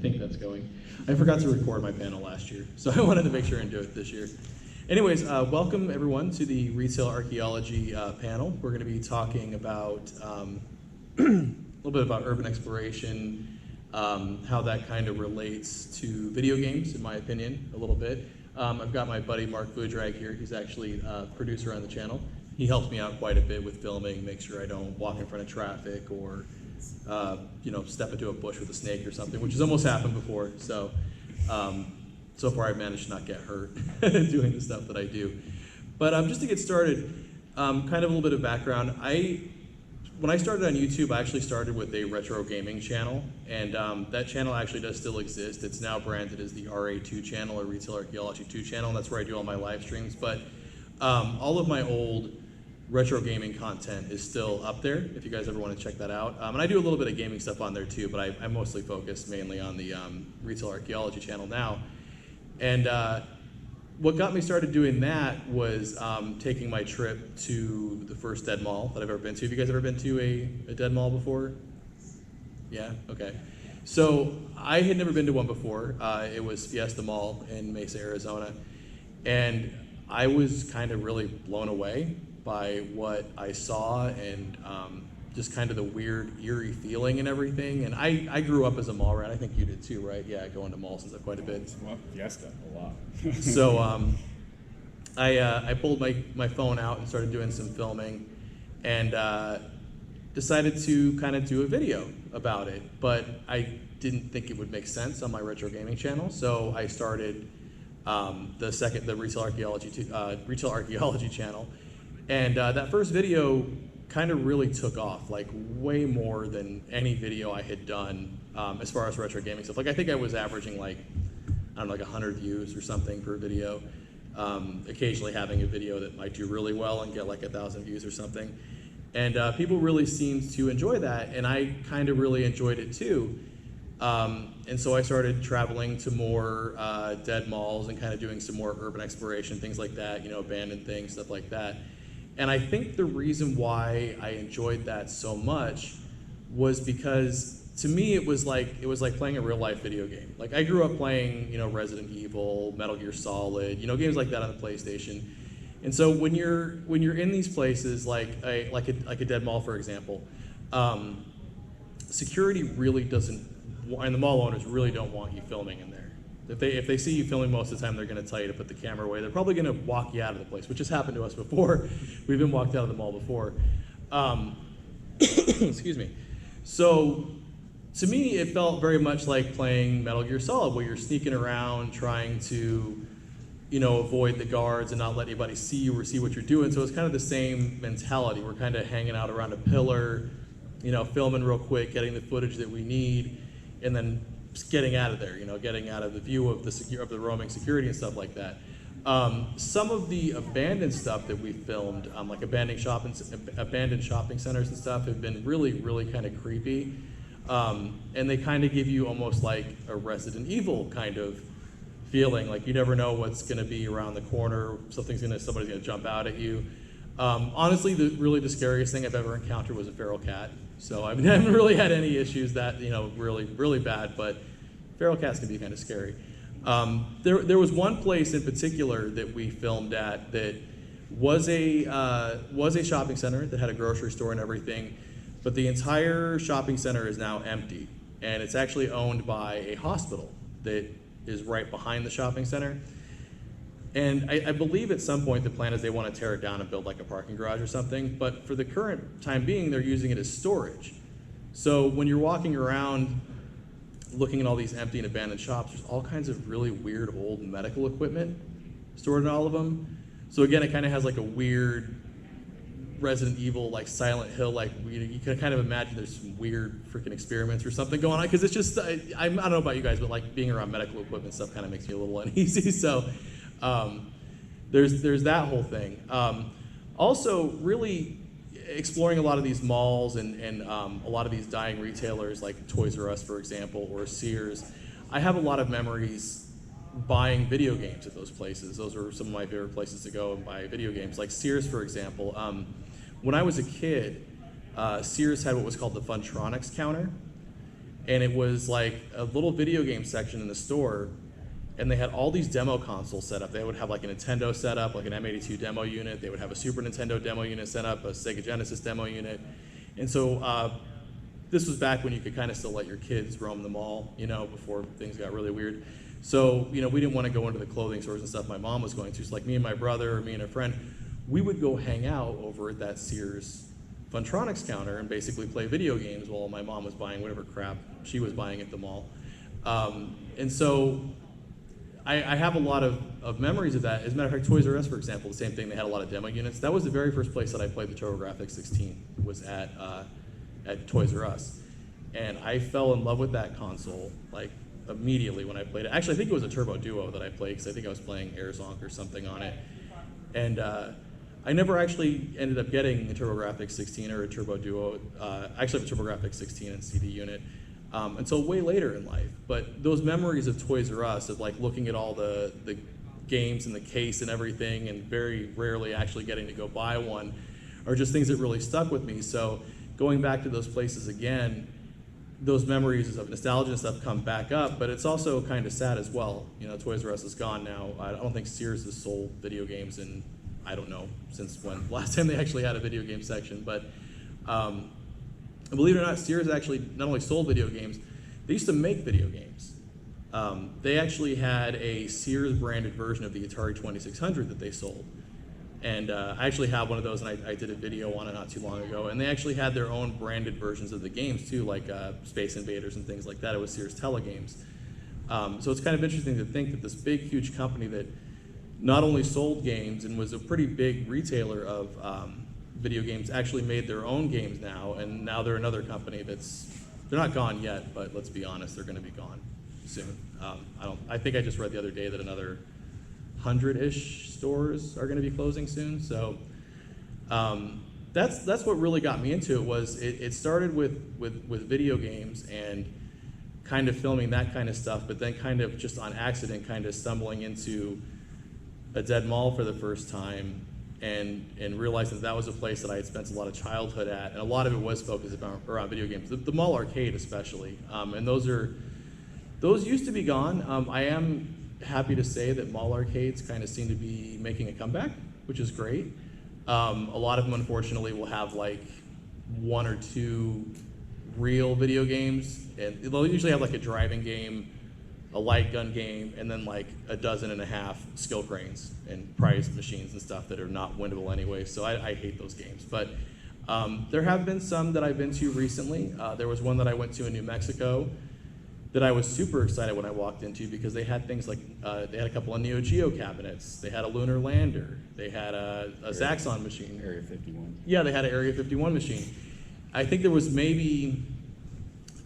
think that's going. I forgot to record my panel last year, so I wanted to make sure and do it this year. Anyways, welcome everyone to the Retail Archaeology panel. We're going to be talking about a little bit about urban exploration, how that kind of relates to video games, in my opinion, a little bit. I've got my buddy Mark Vudrag here. He's actually a producer on the channel. He helps me out quite a bit with filming, make sure I don't walk in front of traffic or step into a bush with a snake or something, which has almost happened before. So, so far I've managed to not get hurt doing the stuff that I do. But just to get started, kind of a little bit of background. When I started on YouTube, I actually started with a retro gaming channel, and that channel actually does still exist. It's now branded as the RA2 channel, or Retail Archaeology 2 channel, and that's where I do all my live streams. But all of my old retro gaming content is still up there, if you guys ever want to check that out. And I do a little bit of gaming stuff on there too, but I mostly focus mainly on the Retail Archaeology channel now. And what got me started doing that was taking my trip to the first dead mall that I've ever been to. Have you guys ever been to a dead mall before? Yeah, okay. So I had never been to one before. It was Fiesta Mall in Mesa, Arizona. And I was kind of really blown away by what I saw and just kind of the weird, eerie feeling and everything. And I grew up as a mall rat. I think you did too, right? Yeah, going to malls and stuff quite a bit. Well, Fiesta, a lot. So I pulled my phone out and started doing some filming and decided to kind of do a video about it. But I didn't think it would make sense on my retro gaming channel. So I started the Retail Archaeology channel. And that first video kind of really took off, like way more than any video I had done as far as retro gaming stuff. Like I think I was averaging like, I don't know, like 100 views or something per video. Occasionally having a video that might do really well and get like 1,000 views or something. And people really seemed to enjoy that, and I kind of really enjoyed it too. And so I started traveling to more dead malls and kind of doing some more urban exploration, things like that, abandoned things, stuff like that. And I think the reason why I enjoyed that so much was because to me it was like playing a real life video game. Like I grew up playing, Resident Evil, Metal Gear Solid, games like that on the PlayStation. And so when you're in these places like a dead mall, for example, security really doesn't, and the mall owners really don't want you filming in there. If they see you filming most of the time, they're going to tell you to put the camera away. They're probably going to walk you out of the place, which has happened to us before. We've been walked out of the mall before. Excuse me. So to me, it felt very much like playing Metal Gear Solid, where you're sneaking around trying to, avoid the guards and not let anybody see you or see what you're doing. So it's kind of the same mentality. We're kind of hanging out around a pillar, filming real quick, getting the footage that we need, and then just getting out of there, getting out of the view of the roaming security and stuff like that. Some of the abandoned stuff that we filmed, like abandoned shopping centers and stuff, have been really, really kind of creepy. And they kind of give you almost like a Resident Evil kind of feeling, like you never know what's going to be around the corner. Somebody's going to jump out at you. Honestly, the scariest thing I've ever encountered was a feral cat. So I haven't really had any issues that, really, really bad, but feral cats can be kind of scary. There was one place in particular that we filmed at that was a shopping center that had a grocery store and everything, but the entire shopping center is now empty, and it's actually owned by a hospital that is right behind the shopping center. And I believe at some point the plan is they want to tear it down and build like a parking garage or something, but for the current time being, they're using it as storage. So when you're walking around looking at all these empty and abandoned shops, there's all kinds of really weird old medical equipment stored in all of them. So again, it kind of has like a weird Resident Evil, like Silent Hill, like you can kind of imagine there's some weird freaking experiments or something going on, because it's just, I don't know about you guys, but like being around medical equipment stuff kind of makes me a little uneasy. So there's that whole thing. Also, really exploring a lot of these malls and a lot of these dying retailers like Toys R Us, for example, or Sears. I have a lot of memories buying video games at those places. Those are some of my favorite places to go and buy video games. Like Sears, for example. When I was a kid, Sears had what was called the Funtronics counter. and it was like a little video game section in the store, and they had all these demo consoles set up. They would have like a Nintendo set up, like an M82 demo unit. They would have a Super Nintendo demo unit set up, a Sega Genesis demo unit. And so this was back when you could kind of still let your kids roam the mall, you know, before things got really weird. So, you know, we didn't want to go into the clothing stores and stuff my mom was going to. So like me and my brother, or me and a friend, we would go hang out over at that Sears Funtronics counter and basically play video games while my mom was buying whatever crap she was buying at the mall. And so I have a lot of memories of that. As a matter of fact, Toys R Us, for example, the same thing. They had a lot of demo units. That was the very first place that I played the TurboGrafx 16, was at Toys R Us. And I fell in love with that console like immediately when I played it. Actually, I think it was a Turbo Duo that I played, because I think I was playing Air Zonk or something on it. And I never actually ended up getting a TurboGrafx 16 or a Turbo Duo. I actually have a TurboGrafx 16 and CD unit. Until way later in life. But those memories of Toys R Us, of like looking at all the games in the case and everything, and very rarely actually getting to go buy one, are just things that really stuck with me. So going back to those places again, those memories of nostalgia and stuff come back up, but it's also kind of sad as well. You know, Toys R Us is gone now. I don't think Sears has sold video games in, I don't know, since when, last time they actually had a video game section, but and believe it or not, Sears actually not only sold video games, they used to make video games. They actually had a Sears branded version of the Atari 2600 that they sold. And I actually have one of those, and I did a video on it not too long ago. And they actually had their own branded versions of the games too, like Space Invaders and things like that. It was Sears Telegames. So it's kind of interesting to think that this big, huge company that not only sold games and was a pretty big retailer of video games actually made their own games now, and now they're another company they're not gone yet, but let's be honest, they're going to be gone soon. I think I just read the other day that another 100-ish stores are going to be closing soon. So that's what really got me into it. Was it started with video games and kind of filming that kind of stuff, but then kind of just on accident, kind of stumbling into a dead mall for the first time. And realizing that was a place that I had spent a lot of childhood at, and a lot of it was focused around video games, the mall arcade especially. And those used to be gone. I am happy to say that mall arcades kind of seem to be making a comeback, which is great. A lot of them, unfortunately, will have like one or two real video games, and they'll usually have like a driving game, a light gun game, and then like a dozen and a half skill cranes and prize machines and stuff that are not winnable anyway. So I hate those games. But there have been some that I've been to recently. There was one that I went to in New Mexico that I was super excited when I walked into, because they had things like, they had a couple of Neo Geo cabinets, they had a lunar lander, they had a Zaxxon machine. Area 51. Yeah, they had an Area 51 machine. I think there was maybe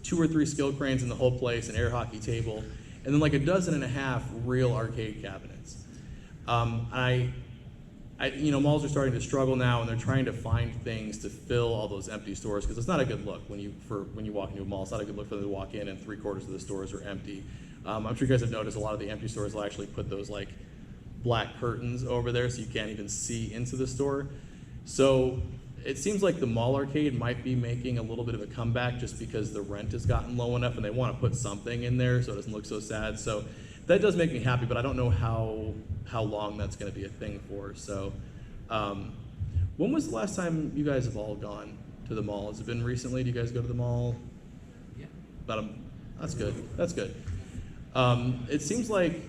2 or 3 skill cranes in the whole place, an air hockey table, and then like a dozen and a half real arcade cabinets. You know, malls are starting to struggle now, and they're trying to find things to fill all those empty stores, because it's not a good look when you walk into a mall. It's not a good look for them to walk in and 3/4 of the stores are empty. I'm sure you guys have noticed a lot of the empty stores will actually put those like black curtains over there so you can't even see into the store. So it seems like the mall arcade might be making a little bit of a comeback, just because the rent has gotten low enough and they want to put something in there so it doesn't look so sad. So that does make me happy, but I don't know how long that's going to be a thing for. So when was the last time you guys have all gone to the mall? Has it been recently? Do you guys go to the mall? Yeah. That's good. That's good. It seems like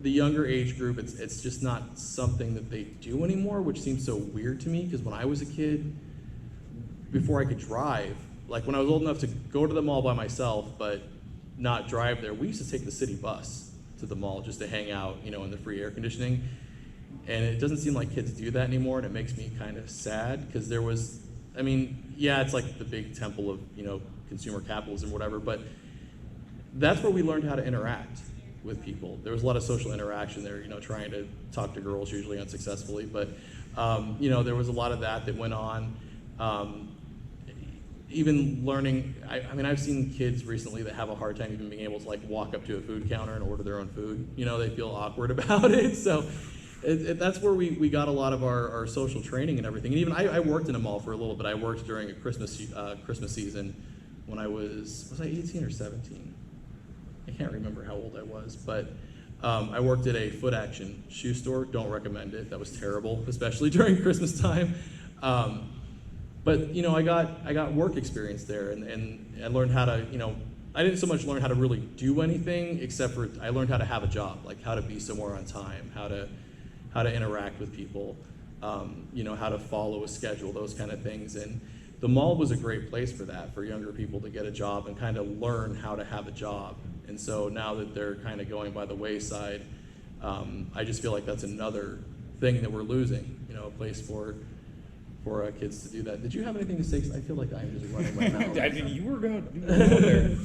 the younger age group, it's just not something that they do anymore, which seems so weird to me, because when I was a kid, before I could drive, like when I was old enough to go to the mall by myself but not drive there, we used to take the city bus to the mall just to hang out, you know, in the free air conditioning. And it doesn't seem like kids do that anymore, and it makes me kind of sad, because there was, I mean, yeah, it's like the big temple of, you know, consumer capitalism or whatever, but that's where we learned how to interact with people. There was a lot of social interaction there, you know, trying to talk to girls, usually unsuccessfully, but you know, there was a lot of that went on. Even learning, I mean, I've seen kids recently that have a hard time even being able to like walk up to a food counter and order their own food. You know, they feel awkward about it. So that's where we got a lot of our social training and everything. And even I worked in a mall for a little bit. I worked during a Christmas season when I was I 18 or 17? I can't remember how old I was, but I worked at a foot action shoe store. Don't recommend it. That was terrible, especially during Christmas time. But you know, I got work experience there, and I learned how to, you know, I didn't so much learn how to really do anything, except for I learned how to have a job, like how to be somewhere on time, how to interact with people, you know, how to follow a schedule, those kind of things. And the mall was a great place for that, for younger people to get a job and kind of learn how to have a job. And so now that they're kind of going by the wayside, I just feel like that's another thing that we're losing, you know, a place for kids to do that. Did you have anything to say? 'Cause I feel like I'm just running my mouth. I mean, you were going there.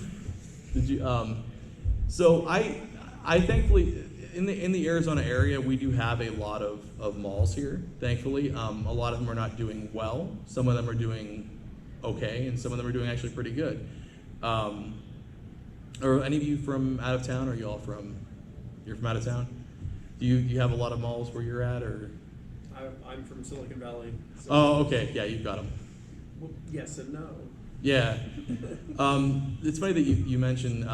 Did you? So I thankfully, in the Arizona area, we do have a lot of malls here, thankfully. A lot of them are not doing well. Some of them are doing okay, and some of them are doing actually pretty good. Are any of you from out of town, or are you all you're from out of town? Do you have a lot of malls where you're at, or? I'm from Silicon Valley. So Oh, okay, yeah, you've got them. well, yes and no. Yeah. It's funny that you mentioned,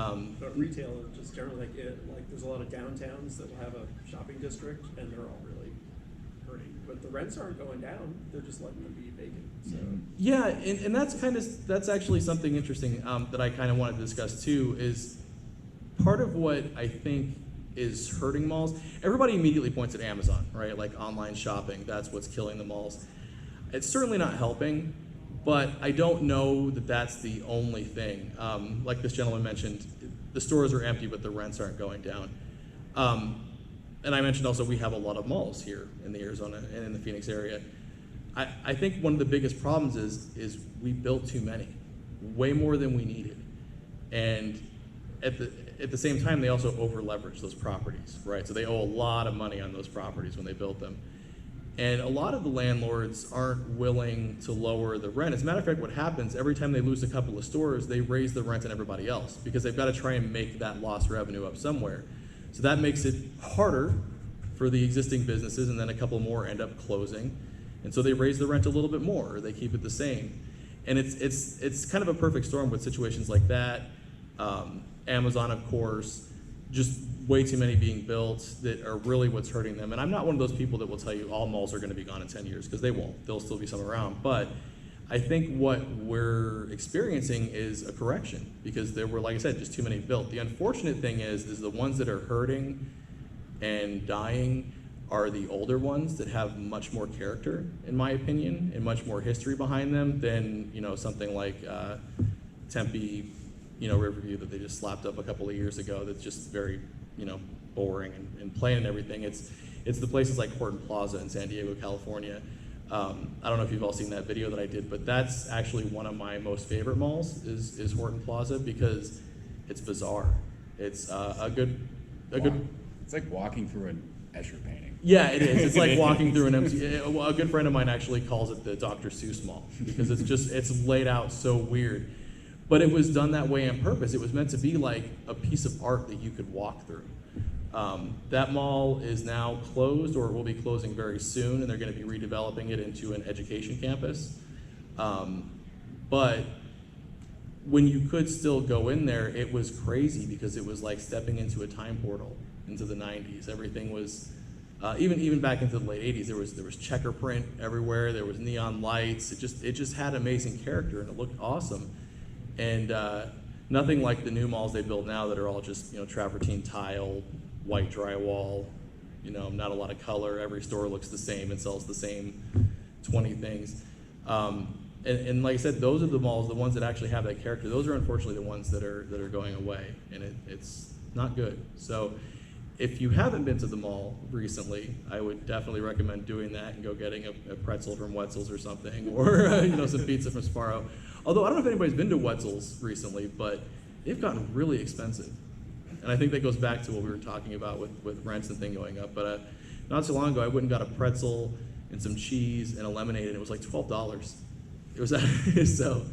But retail is just generally like there's a lot of downtowns that will have a shopping district, and they're all really hurting. But the rents aren't going down; they're just letting them be vacant. So yeah, and that's actually something interesting that I kind of want to discuss too, is part of what I think is hurting malls. Everybody immediately points at Amazon, right? Like online shopping, that's what's killing the malls. It's certainly not helping, but I don't know that that's the only thing. Like this gentleman mentioned, the stores are empty, but the rents aren't going down. And I mentioned also we have a lot of malls here in the Arizona and in the Phoenix area. I think one of the biggest problems is we built too many, way more than we needed. And at the same time, they also over leverage those properties, right? So they owe a lot of money on those properties when they built them. And a lot of the landlords aren't willing to lower the rent. As a matter of fact, what happens every time they lose a couple of stores, they raise the rent on everybody else because they've got to try and make that lost revenue up somewhere. So that makes it harder for the existing businesses, and then a couple more end up closing. And so they raise the rent a little bit more, or they keep it the same. And it's kind of a perfect storm with situations like that. Amazon, of course, just way too many being built that are really what's hurting them. And I'm not one of those people that will tell you all malls are going to be gone in 10 years, because they won't. There'll still be some around. But I think what we're experiencing is a correction, because there were, like I said, just too many built. The unfortunate thing is the ones that are hurting and dying are the older ones that have much more character, in my opinion, and much more history behind them than, you know, something like Tempe, you know, Riverview that they just slapped up a couple of years ago. That's just very, you know, boring and plain and everything. It's the places like Horton Plaza in San Diego, California. I don't know if you've all seen that video that I did, but that's actually one of my most favorite malls is Horton Plaza, because it's bizarre. It's a good. It's like walking through an Escher painting. Yeah, it is. It's like walking through an empty. A good friend of mine actually calls it the Dr. Seuss Mall, because it's laid out so weird. But it was done that way on purpose. It was meant to be like a piece of art that you could walk through. That mall is now closed, or will be closing very soon, and they're going to be redeveloping it into an education campus. But when you could still go in there, it was crazy, because it was like stepping into a time portal into the 90s. Everything was, even back into the late 80s, there was checker print everywhere. There was neon lights. It just had amazing character, and it looked awesome. And nothing like the new malls they build now that are all just, you know, travertine tile, white drywall, you know, not a lot of color. Every store looks the same and sells the same 20 things. And like I said, those are the malls, the ones that actually have that character. Those are unfortunately the ones that are going away, and it's not good. So if you haven't been to the mall recently, I would definitely recommend doing that and go getting a pretzel from Wetzel's or something, or you know, some pizza from Sparrow. Although I don't know if anybody's been to Wetzel's recently, but they've gotten really expensive. And I think that goes back to what we were talking about with rents and thing going up. But not so long ago, I went and got a pretzel and some cheese and a lemonade, and it was like $12. It was so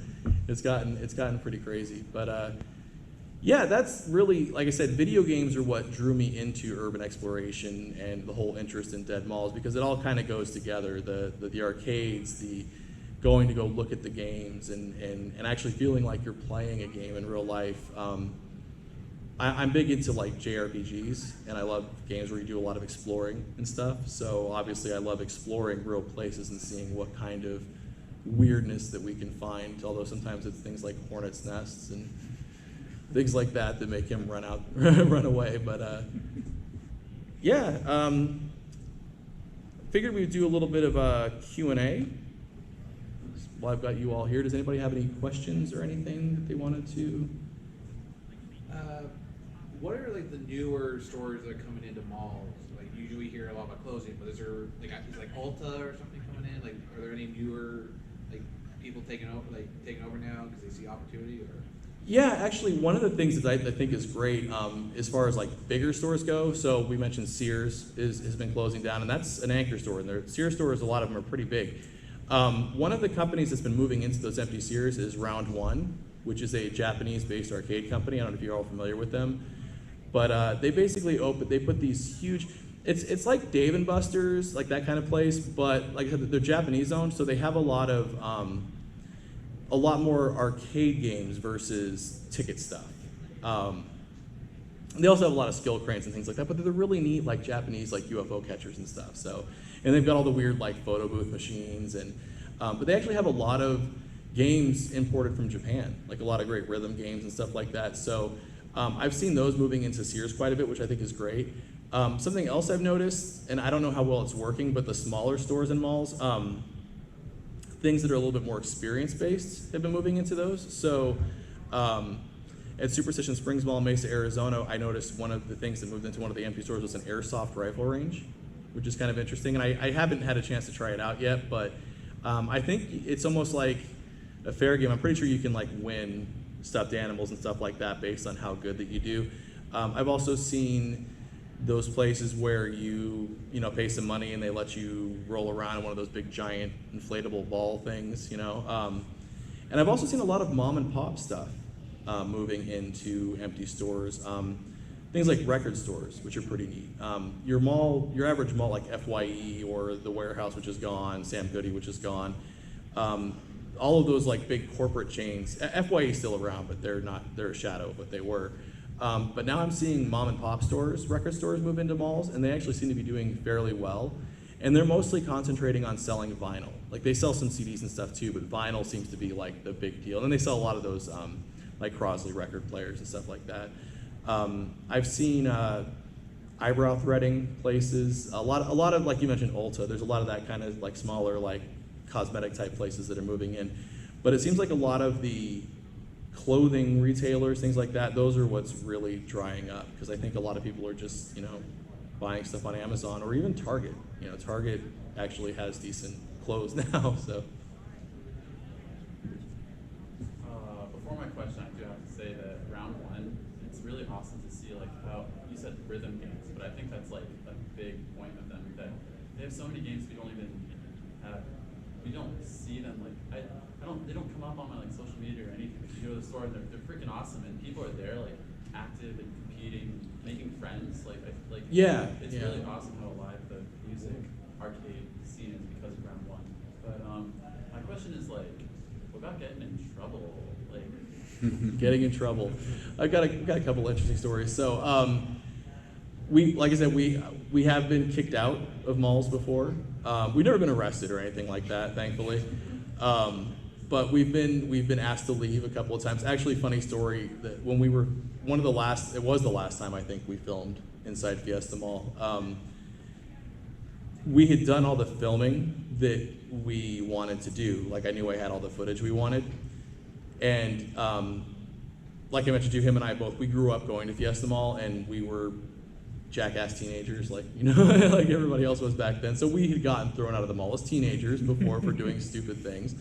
it's gotten pretty crazy. But yeah, that's really, like I said, video games are what drew me into urban exploration and the whole interest in dead malls, because it all kind of goes together. The arcades, the going to go look at the games and actually feeling like you're playing a game in real life. I'm big into like JRPGs, and I love games where you do a lot of exploring and stuff. So obviously I love exploring real places and seeing what kind of weirdness that we can find, although sometimes it's things like hornets' nests and things like that that make him run away. But yeah, figured we'd do a little bit of a Q&A. Well, I've got you all here. Does anybody have any questions or anything that they wanted to? What are like the newer stores that are coming into malls? Like usually we hear a lot about closing, but is there like Ulta or something coming in? Like, are there any newer like people taking over now because they see opportunity? Or Yeah, actually, one of the things that I think is great as far as like bigger stores go. So we mentioned Sears has been closing down, and that's an anchor store. And their Sears stores, a lot of them are pretty big. One of the companies that's been moving into those empty Sears is Round One, which is a Japanese-based arcade company. I don't know if you're all familiar with them. But they basically they put these huge, it's like Dave & Buster's, like that kind of place, but like I said, they're Japanese owned, so they have a lot more arcade games versus ticket stuff. They also have a lot of skill cranes and things like that, but they're really neat, like Japanese like UFO catchers and stuff. So, and they've got all the weird like photo booth machines, and but they actually have a lot of games imported from Japan, like a lot of great rhythm games and stuff like that. So I've seen those moving into Sears quite a bit, which I think is great. Something else I've noticed, and I don't know how well it's working, but the smaller stores in malls, things that are a little bit more experience-based have been moving into those. So at Superstition Springs Mall in Mesa, Arizona, I noticed one of the things that moved into one of the empty stores was an airsoft rifle range, which is kind of interesting. And I haven't had a chance to try it out yet, but I think it's almost like a fair game. I'm pretty sure you can like win stuffed animals and stuff like that based on how good that you do. I've also seen those places where you pay some money and they let you roll around in one of those big giant inflatable ball things, And I've also seen a lot of mom and pop stuff moving into empty stores. Things like record stores, which are pretty neat. Your average mall like FYE or The Warehouse, which is gone, Sam Goody, which is gone. All of those like big corporate chains, FYE is still around, but they're a shadow of what they were. But now I'm seeing mom and pop stores, record stores move into malls, and they actually seem to be doing fairly well. And they're mostly concentrating on selling vinyl. Like they sell some CDs and stuff too, but vinyl seems to be like the big deal. And then they sell a lot of those like Crosley record players and stuff like that. I've seen eyebrow threading places, a lot of, like you mentioned, Ulta. There's a lot of that kind of like smaller like cosmetic type places that are moving in. But it seems like a lot of the clothing retailers, things like that, those are what's really drying up, because I think a lot of people are just, buying stuff on Amazon or even Target. Target actually has decent clothes now, so. Before my question, I do have to say that Round One, it's really awesome to see like how, you said rhythm games, but I think that's like a big point of them, that they have so many games we don't see them, like, they don't come up on my like social media or anything, but you go to the store and they're freaking awesome, and people are there like active and competing, making friends, Yeah. It's really awesome how alive the music arcade scene is because of Round One. But my question is like, what about getting in trouble? Like Getting in trouble. I've got a couple interesting stories. So like I said, we have been kicked out of malls before. We've never been arrested or anything like that, thankfully. But we've been asked to leave a couple of times. Actually, funny story, that when we were it was the last time I think we filmed inside Fiesta Mall. We had done all the filming that we wanted to do. Like I knew I had all the footage we wanted. And like I mentioned to you, him and I both, we grew up going to Fiesta Mall, and we were jackass teenagers, like like everybody else was back then. So we had gotten thrown out of the mall as teenagers before for doing stupid things.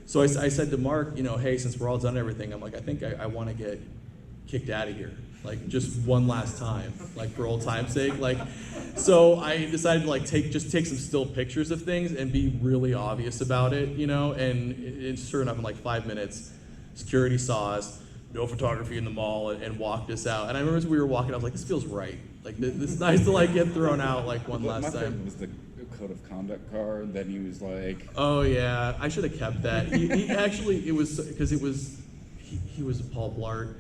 So I said to Mark, hey, since we're all done everything, I'm like, I think I want to get kicked out of here, like just one last time, like for old time's sake. Like, so I decided to like take some still pictures of things and be really obvious about it, and sure enough, in like 5 minutes, security saw us, no photography in the mall, and walked us out. And I remember as we were walking, I was like, this feels right. Like, this is nice to like get thrown out like one last time. code of conduct card that he was like, Oh yeah, I should have kept that. He actually, it was because he was Paul Blart.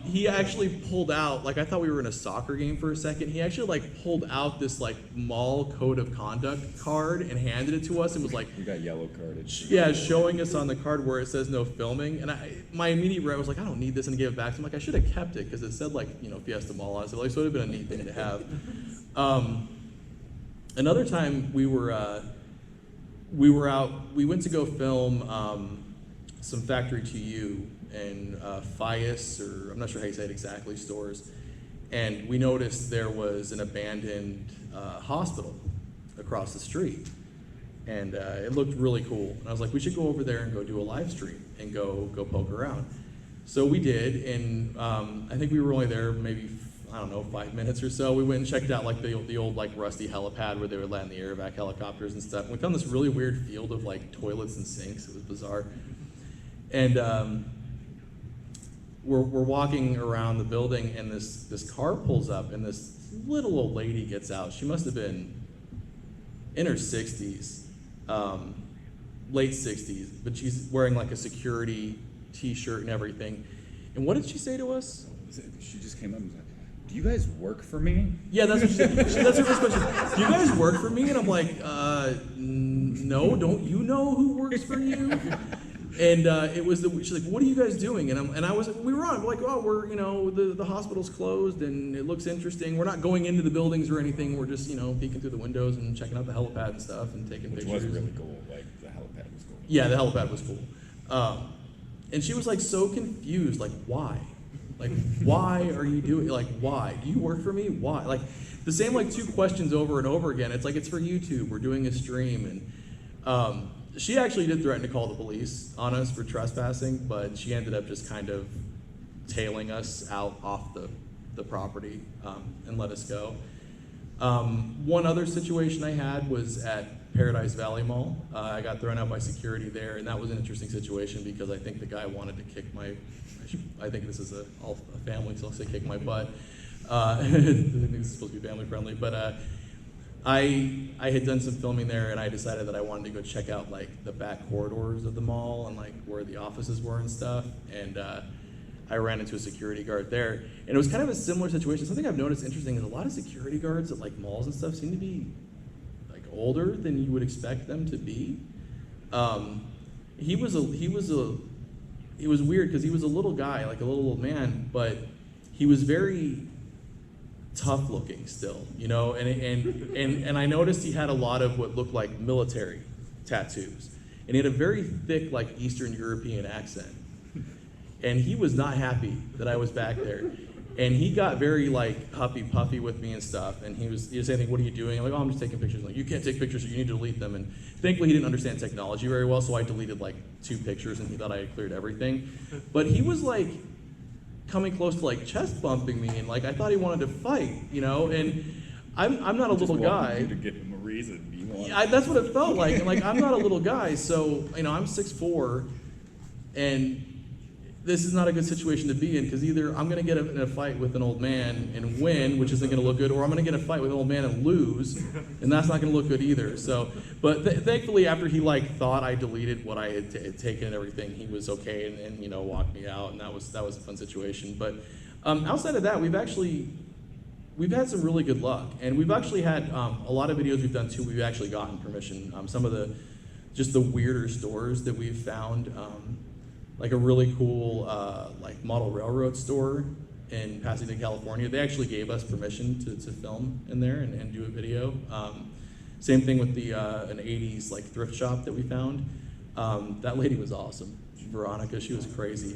He actually pulled out, like I thought we were in a soccer game for a second. He actually like pulled out this like mall code of conduct card and handed it to us and was like, we got yellow carded. yeah, showing us on the card where it says no filming. And my immediate reaction was like, I don't need this, and I gave it back to him. Like I should have kept it because it said like, you know, Fiesta Mall on it. So it would have been a neat thing to have. Another time we went to go film some Factory to You and Fias, or I'm not sure how you say it exactly, stores. And we noticed there was an abandoned hospital across the street. And it looked really cool. And I was like, we should go over there and go do a live stream and go poke around. So we did, and I think we were only there maybe, I don't know, 5 minutes or so. We went and checked out like the old like rusty helipad where they would land the air vac helicopters and stuff. And we found this really weird field of like toilets and sinks. It was bizarre. And we're walking around the building, and this car pulls up, and this little old lady gets out. She must have been in her 60s, late 60s, but she's wearing like a security t-shirt and everything. And what did she say to us? She just came up and was like, do you guys work for me? Yeah, that's what she said. That's her first question. Do you guys work for me? And I'm like, no, don't you know who works for you? And it was she's like, what are you guys doing? And we were on, we're like, oh, we're, you know, the hospital's closed and it looks interesting. We're not going into the buildings or anything. We're just, you know, peeking through the windows and checking out the helipad and stuff and taking Which pictures. was really cool. Like the helipad was cool. Yeah, the helipad was cool. And she was like so confused, like, why? Like, why are you doing, like, why? Do you work for me? Why? Like, the same, like, 2 questions over and over again. It's like, it's for YouTube. We're doing a stream. And she actually did threaten to call the police on us for trespassing, but she ended up just kind of tailing us out off the property and let us go. One other situation I had was at Paradise Valley Mall. I got thrown out by security there, and that was an interesting situation because I think the guy wanted to kick my, I think this is a family, so I'll say kick my butt. I think this is supposed to be family friendly, but I had done some filming there, and I decided that I wanted to go check out like the back corridors of the mall and like where the offices were and stuff, and I ran into a security guard there, and it was kind of a similar situation. Something I've noticed interesting is a lot of security guards at like malls and stuff seem to be like older than you would expect them to be. It was weird because he was a little guy, like a little old man, but he was very tough looking still, you know, and I noticed he had a lot of what looked like military tattoos, and he had a very thick like Eastern European accent. And he was not happy that I was back there. And he got very like huffy puffy with me and stuff. And he was saying, what are you doing? I'm like, oh, I'm just taking pictures. I'm like, you can't take pictures, so you need to delete them. And thankfully he didn't understand technology very well, so I deleted like 2 pictures and he thought I had cleared everything. But he was like coming close to like chest bumping me, and like I thought he wanted to fight, you know? And I'm not a little guy. You to give him a reason. That's what it felt like. And like I'm not a little guy, so you know, I'm 6'4", and this is not a good situation to be in, because either I'm going to get in a fight with an old man and win, which isn't going to look good, or I'm going to get in a fight with an old man and lose, and that's not going to look good either. So, but thankfully, after he like thought I deleted what I had taken and everything, he was okay and you know walked me out, and that was a fun situation. But outside of that, we've had some really good luck, and we've actually had a lot of videos we've done too. We've actually gotten permission. Some of the weirder stores that we've found. Like a really cool like model railroad store in Pasadena, California. They actually gave us permission to film in there and do a video. Same thing with an 80s like thrift shop that we found. That lady was awesome, Veronica. She was crazy.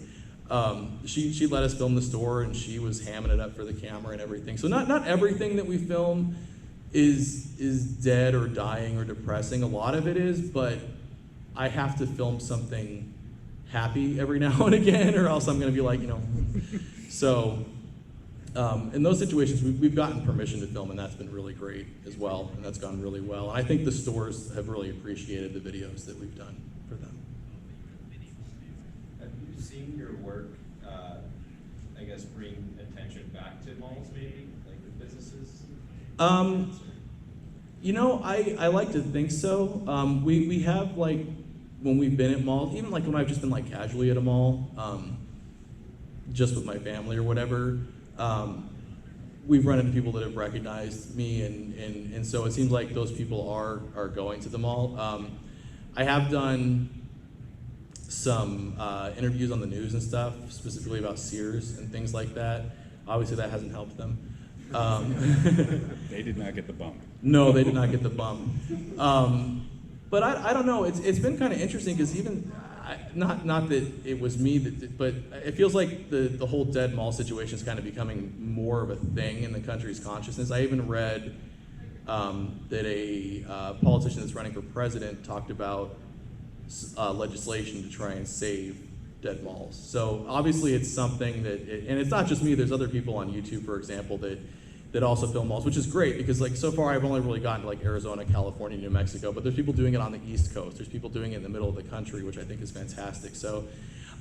She let us film the store, and she was hamming it up for the camera and everything. So not everything that we film is dead or dying or depressing. A lot of it is, but I have to film something happy every now and again, or else I'm going to be like, you know. So in those situations, we've gotten permission to film, and that's been really great as well, and that's gone really well. And I think the stores have really appreciated the videos that we've done for them. Have you seen your work, I guess, bring attention back to malls, maybe, like the businesses? You know, I like to think so. We have like, when we've been at malls, even like when I've just been like casually at a mall, just with my family or whatever, we've run into people that have recognized me, and so it seems like those people are going to the mall. I have done some interviews on the news and stuff, specifically about Sears and things like that. Obviously, that hasn't helped them. They did not get the bump. No, they did not get the bump. But I don't know. It's been kind of interesting because even not that it was me but it feels like the whole dead mall situation is kind of becoming more of a thing in the country's consciousness. I even read that a politician that's running for president talked about legislation to try and save dead malls. So obviously it's something that, and it's not just me. There's other people on YouTube, for example, that also film malls, which is great because like so far I've only really gotten to like Arizona, California, New Mexico, but there's people doing it on the East Coast. There's people doing it in the middle of the country, which I think is fantastic. So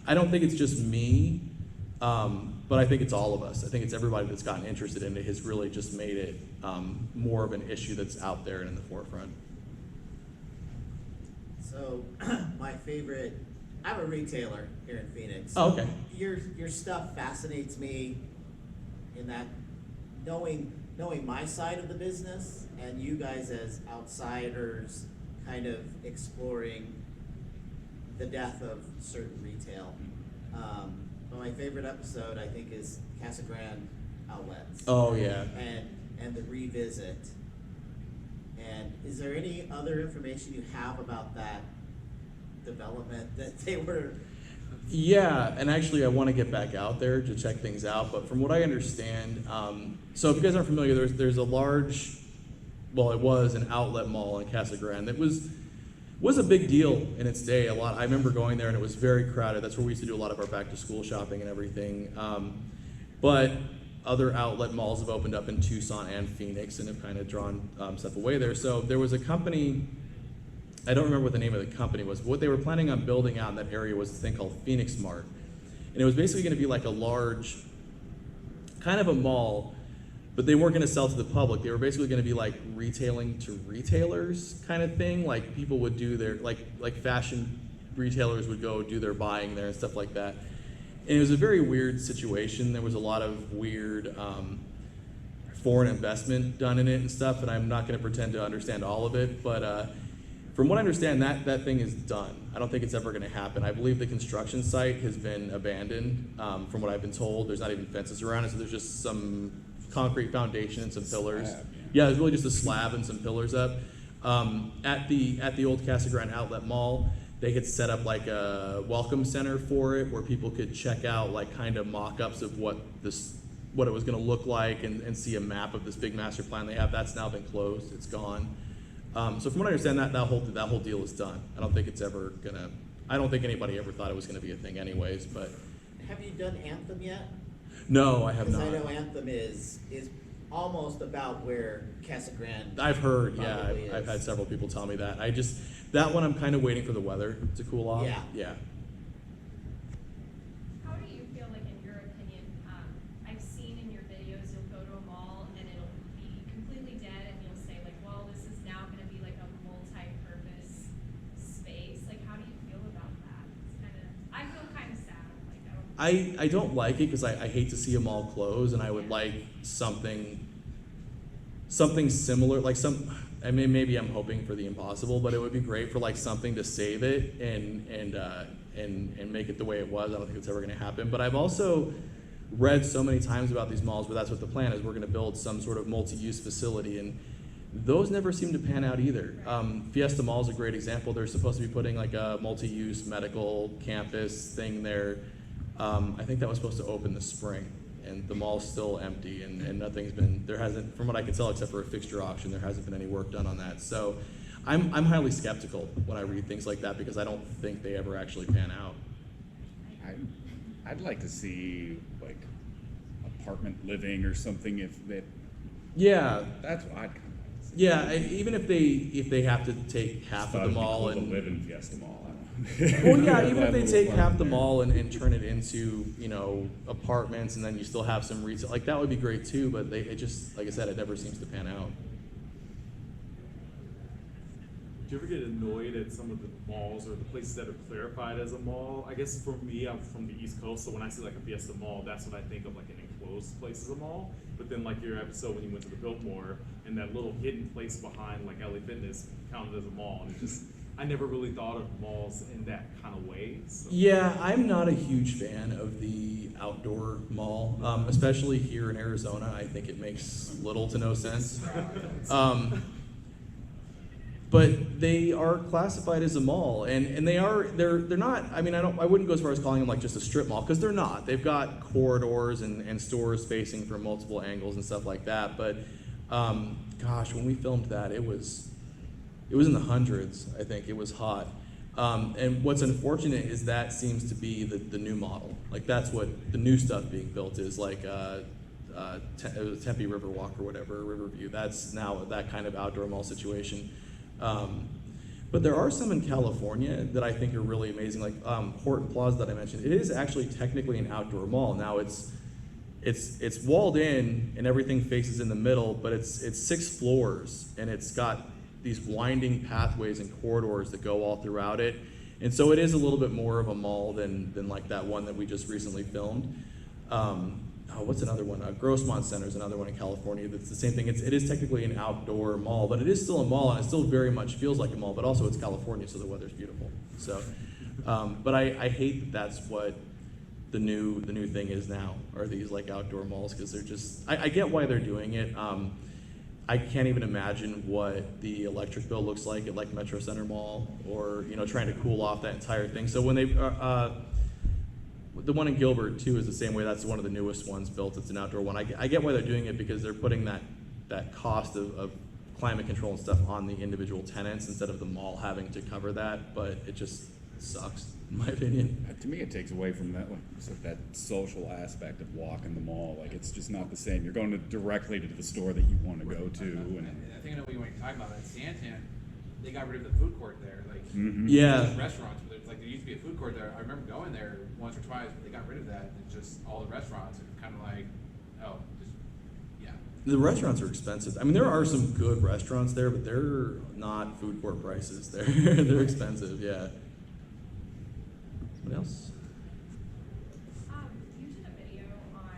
I don't think it's just me, but I think it's all of us. I think it's everybody that's gotten interested in it has really just made it more of an issue that's out there and in the forefront. So, my favorite, I'm a retailer here in Phoenix. Oh, okay. Your stuff fascinates me in that knowing my side of the business and you guys as outsiders kind of exploring the death of certain retail. But my favorite episode, I think, is Casa Grande Outlets. Oh, yeah. And the revisit. And is there any other information you have about that development that they were? Yeah, and actually I want to get back out there to check things out, but from what I understand, so if you guys aren't familiar, there's a large, well, it was an outlet mall in Casa Grande that was a big deal in its day. I remember going there and it was very crowded. That's where we used to do a lot of our back to school shopping and everything. But other outlet malls have opened up in Tucson and Phoenix and have kind of drawn stuff away there. So there was a company, I don't remember what the name of the company was, but what they were planning on building out in that area was this thing called Phoenix Mart. And it was basically going to be like a large, kind of a mall, but they weren't going to sell to the public. They were basically going to be like retailing to retailers kind of thing. Like people would do their, like fashion retailers would go do their buying there and stuff like that. And it was a very weird situation. There was a lot of weird foreign investment done in it and stuff, and I'm not going to pretend to understand all of it, but from what I understand, that thing is done. I don't think it's ever going to happen. I believe the construction site has been abandoned, from what I've been told. There's not even fences around it, so there's just some concrete foundation and some pillars. Slab, Yeah, there's really just a slab and some pillars up. At the old Casa Grande Outlet Mall, they had set up like a welcome center for it where people could check out like kind of mock-ups of what it was going to look like and see a map of this big master plan they have. That's now been closed. It's gone. So from what I understand, that whole deal is done. I don't think it's ever gonna. I don't think anybody ever thought it was gonna be a thing, anyways. But Have you done Anthem yet? no, I have Because not. I know Anthem is almost about where Casa Grande. I've heard. Yeah, probably I've is. had several people tell me that. That one I'm kind of waiting for the weather to cool off. Yeah. Yeah. How do you feel like, in your opinion, I've seen in your videos, you'll go to a mall and it'll be completely dead and you'll say like, well, this is now going to be like a multi-purpose space. Like, how do you feel about that? I feel kind of sad. Like, I don't like it because I hate to see a mall close, and I would like something similar, like I mean, maybe I'm hoping for the impossible, but it would be great for like something to save it and make it the way it was. I don't think it's ever going to happen. But I've also read so many times about these malls where that's what the plan is. We're going to build some sort of multi-use facility, and those never seem to pan out either. Fiesta Mall is a great example. They're supposed to be putting like a multi-use medical campus thing there. I think that was supposed to open this spring, and the mall's still empty, and nothing's been, there hasn't, from what I can tell, except for a fixture auction, there hasn't been any work done on that. So I'm highly skeptical when I read things like that because I don't think they ever actually pan out. I'd like to see like apartment living or something if that. Yeah, That's what I'd kind of like to see. yeah. Even if they have to take half of the mall It'd be cool and to live in Fiesta Mall. I don't know. well, yeah, even if they That take little half the apartment. mall and turn it into, apartments, and then you still have some retail, like that would be great too, but it just, like I said, it never seems to pan out. Do you ever get annoyed at some of the malls or the places that are clarified as a mall? I guess for me, I'm from the East Coast, so when I see like a Fiesta Mall, that's what I think of, like an enclosed place as a mall. But then like your episode when you went to the Biltmore and that little hidden place behind like LA Fitness counted as a mall, and it just, I never really thought of malls in that kind of way. So. Yeah, I'm not a huge fan of the outdoor mall, especially here in Arizona. I think it makes little to no sense. But they are classified as a mall, and they're not. I mean, I wouldn't go as far as calling them like just a strip mall, because they're not. They've got corridors and stores facing from multiple angles and stuff like that. But gosh, when we filmed that, it was in the hundreds. I think it was hot. And what's unfortunate is that seems to be the new model. Like that's what the new stuff being built is, like it was Tempe Riverwalk or whatever, Riverview. That's now that kind of outdoor mall situation. But there are some in California that I think are really amazing, like Horton Plaza that I mentioned. It is actually technically an outdoor mall. Now it's walled in and everything faces in the middle, but it's 6 floors and it's got these winding pathways and corridors that go all throughout it. And so it is a little bit more of a mall than like that one that we just recently filmed. What's another one? Grossmont Center is another one in California that's the same thing. It is technically an outdoor mall, but it is still a mall, and it still very much feels like a mall, but also it's California, so the weather's beautiful. So, but I hate that that's what the new thing is now, are these like outdoor malls, because they're just, I get why they're doing it. I can't even imagine what the electric bill looks like at like Metro Center Mall, or trying to cool off that entire thing. So when they the one in Gilbert too is the same way. That's one of the newest ones built. It's an outdoor one. I get why they're doing it, because they're putting that cost of climate control and stuff on the individual tenants instead of the mall having to cover that. But it just sucks, in my opinion. To me, it takes away from that, like, sort of that social aspect of walking the mall. Like, it's just not the same. You're going directly to the store that you want to go to. And I think I know what you want to talk about. At Santan, they got rid of the food court there. Like, Yeah. just restaurants. But it's like there used to be a food court there. I remember going there once or twice, but they got rid of that. And just all the restaurants are kind of like, yeah. The restaurants are expensive. I mean, there are some good restaurants there, but they're not food court prices. They're expensive. Yeah. What else? You did a video on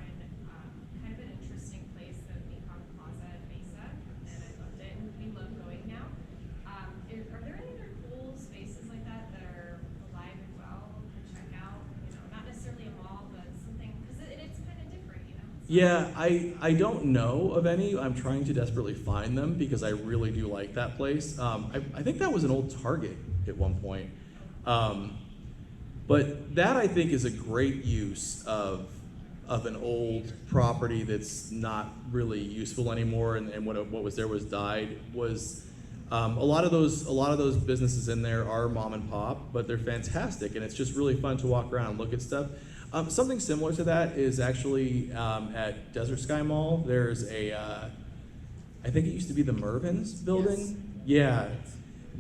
kind of an interesting place that we call Plaza at Mesa, and I loved it, and we love going now. Are there any other cool spaces like that that are alive and well to check out? Not necessarily a mall, but something, because it's kind of different, Yeah, I don't know of any. I'm trying to desperately find them because I really do like that place. I think that was an old Target at one point. But that, I think, is a great use of an old property that's not really useful anymore, and what was there was died. Was a lot of those businesses in there are mom and pop, but they're fantastic, and it's just really fun to walk around and look at stuff. Something similar to that is actually at Desert Sky Mall. There's I think it used to be the Mervyn's building. Yes. Yeah.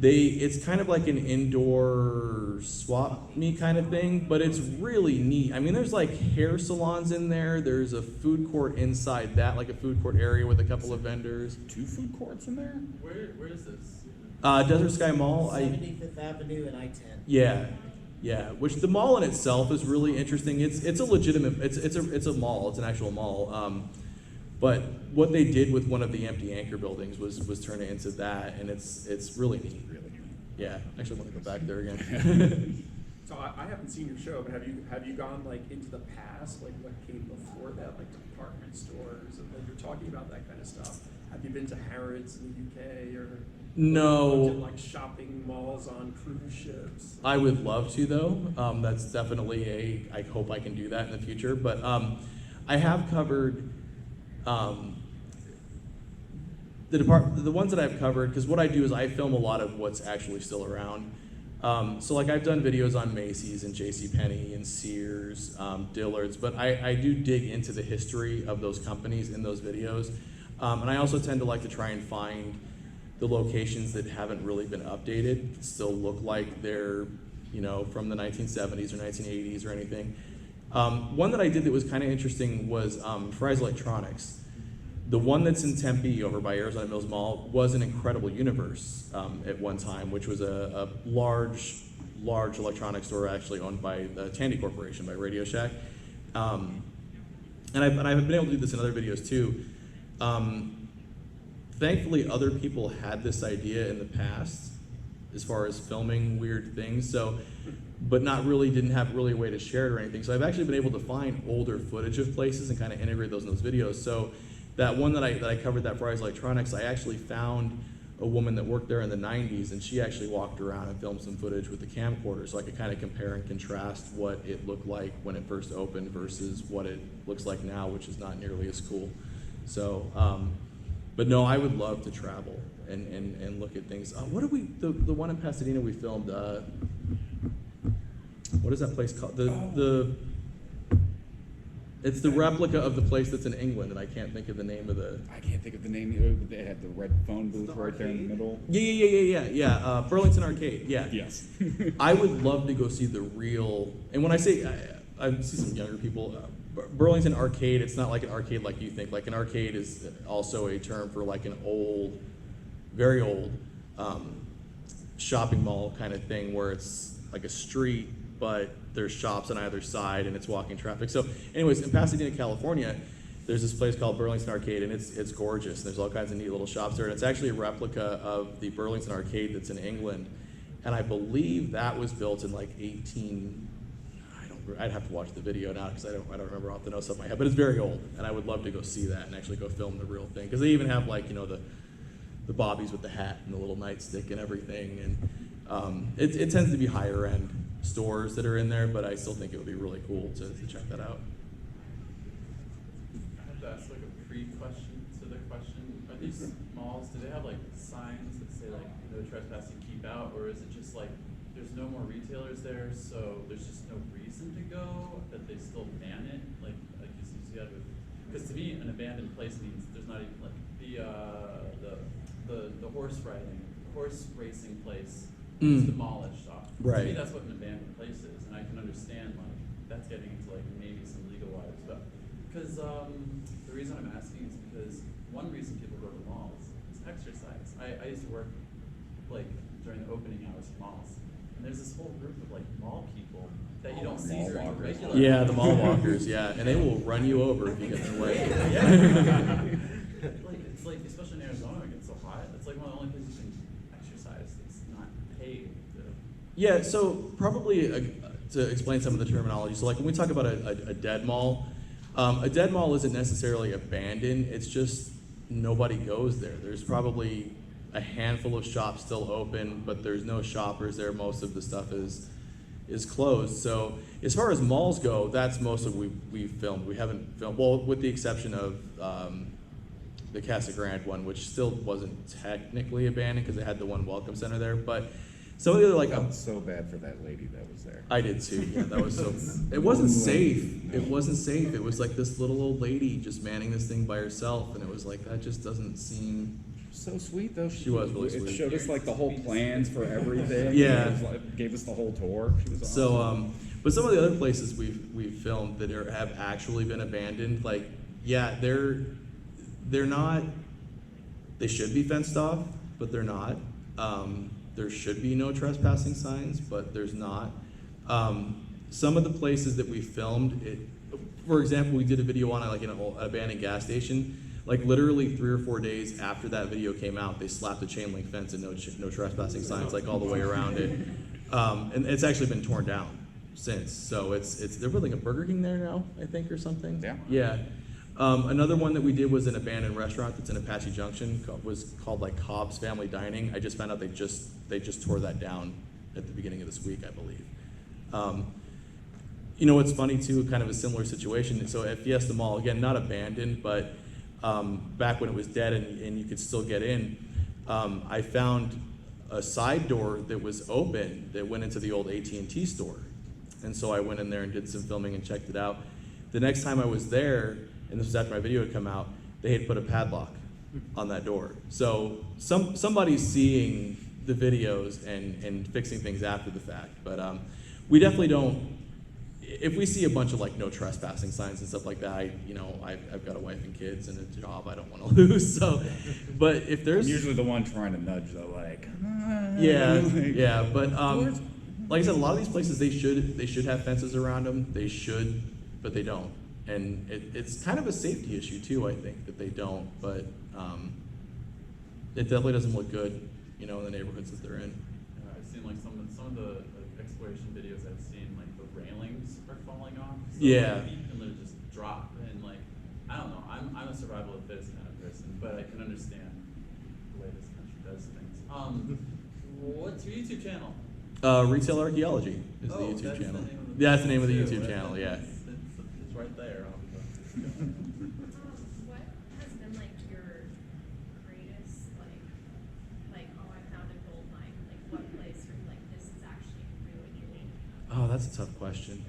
It's kind of like an indoor swap meet kind of thing, but it's really neat. I mean, there's like hair salons in there. There's a food court inside that, like a food court area with a couple of vendors. 2 food courts in there? Where is this? Desert Sky Mall. 75th Avenue and I-10. Yeah. Which the mall in itself is really interesting. It's a legitimate. It's a mall. It's an actual mall. But what they did with one of the empty anchor buildings was turn it into that, and it's really neat. Really? Yeah, actually want to go back there again. So I haven't seen your show, but have you gone like into the past, like what came before that, like department stores, and like you're talking about that kind of stuff? Have you been to Harrods in the UK or? No. Looked at, like shopping malls on cruise ships? I would love to though. That's definitely I hope I can do that in the future. But I have covered. The ones that I've covered, because what I do is I film a lot of what's actually still around. So like I've done videos on Macy's and JCPenney and Sears, Dillard's, but I do dig into the history of those companies in those videos. And I also tend to like to try and find the locations that haven't really been updated, still look like they're from the 1970s or 1980s or anything. One that I did that was kind of interesting was Fry's Electronics. The one that's in Tempe over by Arizona Mills Mall was an incredible universe at one time, which was a large electronics store actually owned by the Tandy Corporation, by Radio Shack. And I've been able to do this in other videos too. Thankfully, other people had this idea in the past as far as filming weird things, but didn't have really a way to share it or anything. So I've actually been able to find older footage of places and kind of integrate those in those videos. So that one that I covered, that Fry's Electronics, I actually found a woman that worked there in the 90s, and she actually walked around and filmed some footage with the camcorder, so I could kind of compare and contrast what it looked like when it first opened versus what it looks like now, which is not nearly as cool. So, but no, I would love to travel and look at things. What did the one in Pasadena we filmed, what is that place called? It's the replica of the place that's in England, and I can't think of the name of the. I can't think of the name. They had the red phone booth right there in the middle. Yeah. Burlington Arcade. Yeah. Yes. I would love to go see the real. And when I say I see some younger people, Burlington Arcade. It's not like an arcade like you think. Like an arcade is also a term for like an old, very old shopping mall kind of thing, where it's like a street, but there's shops on either side and it's walking traffic. So anyways, in Pasadena, California, there's this place called Burlington Arcade, and it's gorgeous. There's all kinds of neat little shops there, and it's actually a replica of the Burlington Arcade that's in England. And I believe that was built in like I'd have to watch the video now because I don't remember off the nose of my head, but it's very old, and I would love to go see that and actually go film the real thing, because they even have like, the bobbies with the hat and the little nightstick and everything, and it tends to be higher end stores that are in there, but I still think it would be really cool to check that out. I have to ask like a pre-question to the question. Are these malls, do they have like signs that say like no trespassing, keep out, or is it just like there's no more retailers there, so there's just no reason to go, that they still ban it? Like you see that with, because to me an abandoned place means there's not even like the horse racing place is demolished off. Right. To me, that's what an abandoned place is, and I can understand like that's getting into like maybe some legal wires, but because the reason I'm asking is because one reason people go to malls is exercise. I used to work like during the opening hours of malls, and there's this whole group of like mall people that you don't see Mall during walkers. regular. Yeah, the mall walkers, yeah, and they will run you over if you get in their way. Like it's like, especially in Arizona, it gets so hot. It's like one of the only places you can exercise that's not paid. Yeah, so probably to explain some of the terminology. So like when we talk about a dead mall isn't necessarily abandoned. It's just nobody goes there. There's probably a handful of shops still open, but there's no shoppers there. Most of the stuff is closed. So as far as malls go, that's most of what we've filmed. We haven't filmed, well, with the exception of the Casa Grande one, which still wasn't technically abandoned because it had the one welcome center there. But some of the other, like, I felt so bad for that lady that was there. I did too. Yeah, that was so. It wasn't safe. It wasn't safe. It was like this little old lady just manning this thing by herself, and it was like that just doesn't seem. So sweet though. She was really It sweet. showed us like the whole plans for everything. Yeah. It was like, gave us the whole tour. She was awesome. So, but some of the other places we've filmed that have actually been abandoned, like, yeah, they're not. They should be fenced off, but they're not. There should be no trespassing signs, but there's not. Some of the places that we filmed, for example, we did a video on like an abandoned gas station. Like literally 3 or 4 days after that video came out, they slapped a chain link fence and no trespassing signs like all the way around it. And it's actually been torn down since. So they're building a Burger King there now, I think, or something. Yeah. Yeah. Another one that we did was an abandoned restaurant that's in Apache Junction, was called like Cobb's Family Dining. I just found out they just tore that down at the beginning of this week, I believe. You know what's funny too, kind of a similar situation. So at Fiesta Mall, again, not abandoned, but back when it was dead and you could still get in, I found a side door that was open that went into the old AT&T store. And so I went in there and did some filming and checked it out. The next time I was there, and this was after my video had come out, they had put a padlock on that door. So somebody's seeing the videos and fixing things after the fact. But we definitely don't, if we see a bunch of like no trespassing signs and stuff like that, I've got a wife and kids and a job I don't want to lose. So, but if I'm there's usually the one trying to nudge the like. yeah, but like I said, a lot of these places they should have fences around them. They should, but they don't, and it's kind of a safety issue too. I think that they don't, but it definitely doesn't look good, in the neighborhoods that they're in. Yeah, I've seen like some of the like, exploration videos I've seen, like the railings are falling off. So Yeah. Like, you can literally just drop and like, I don't know, I'm a survival of the fittest kind of person, but I can understand the way this country does things. What's your YouTube channel? Retail Archaeology is the YouTube that's channel. The name of the Yeah, that's the name of the too. YouTube channel. Yeah. It's right there. What has been like your greatest like oh I found a gold mine, like what place or like this is actually really cool? Oh, that's a tough question.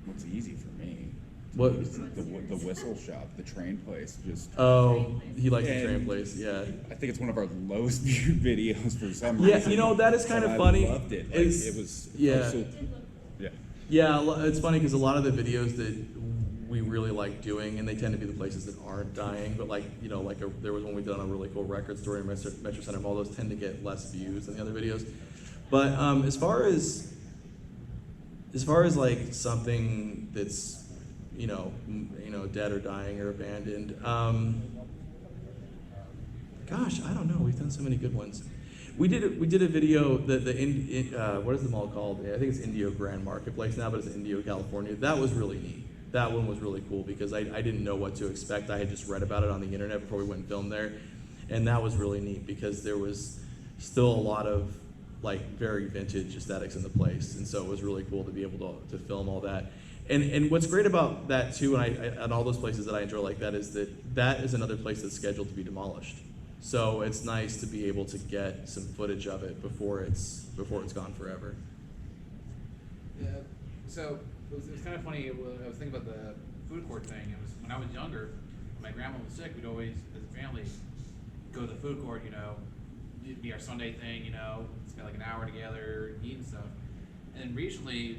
What's easy for me? What? Is the whistle shop, the train place, just. Oh, he likes the And- train place. Yeah. I think it's one of our lowest viewed videos for some reason. Yeah, that is kind but of I funny. loved it. Like, It's- it was. yeah. So, It did look cool. yeah. Yeah, it's funny because a lot of the videos that we really like doing, and they tend to be the places that aren't dying, but there was one we did on a really cool record store in Metro Center Mall. Those tend to get less views than the other videos. But as far as like something that's dead or dying or abandoned, gosh, I don't know. We've done so many good ones. We did a video what is the mall called? I think it's Indio Grand Marketplace now, but it's in Indio, California. That was really neat. That one was really cool because I didn't know what to expect. I had just read about it on the internet before we went and filmed there, and that was really neat because there was still a lot of like very vintage aesthetics in the place, and so it was really cool to be able to film all that. And what's great about that too, and all those places that I enjoy like that is that is another place that's scheduled to be demolished. So it's nice to be able to get some footage of it before it's gone forever. Yeah. So it was kind of funny. I was thinking about the food court thing. It was when I was younger. When my grandma was sick, we'd always, as a family, go to the food court. It'd be our Sunday thing. Spend like an hour together, eat and stuff. And recently,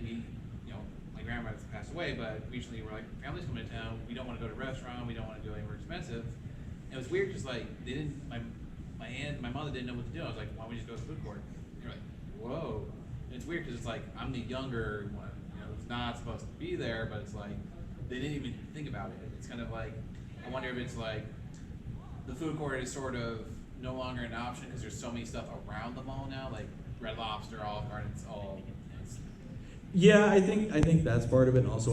my grandma has passed away, but recently we're like, family's coming to town. We don't want to go to a restaurant. We don't want to go anywhere expensive. And it was weird because like they didn't. My mother didn't know what to do. I was like, why don't we just go to the food court? And you're like, whoa. And it's weird because it's like I'm the younger one. It's not supposed to be there, but it's like they didn't even think about it. It's kind of like I wonder if it's like the food court is sort of no longer an option because there's so many stuff around the mall now, like Red Lobster, Olive Garden, it's all. Yeah, I think that's part of it. And also,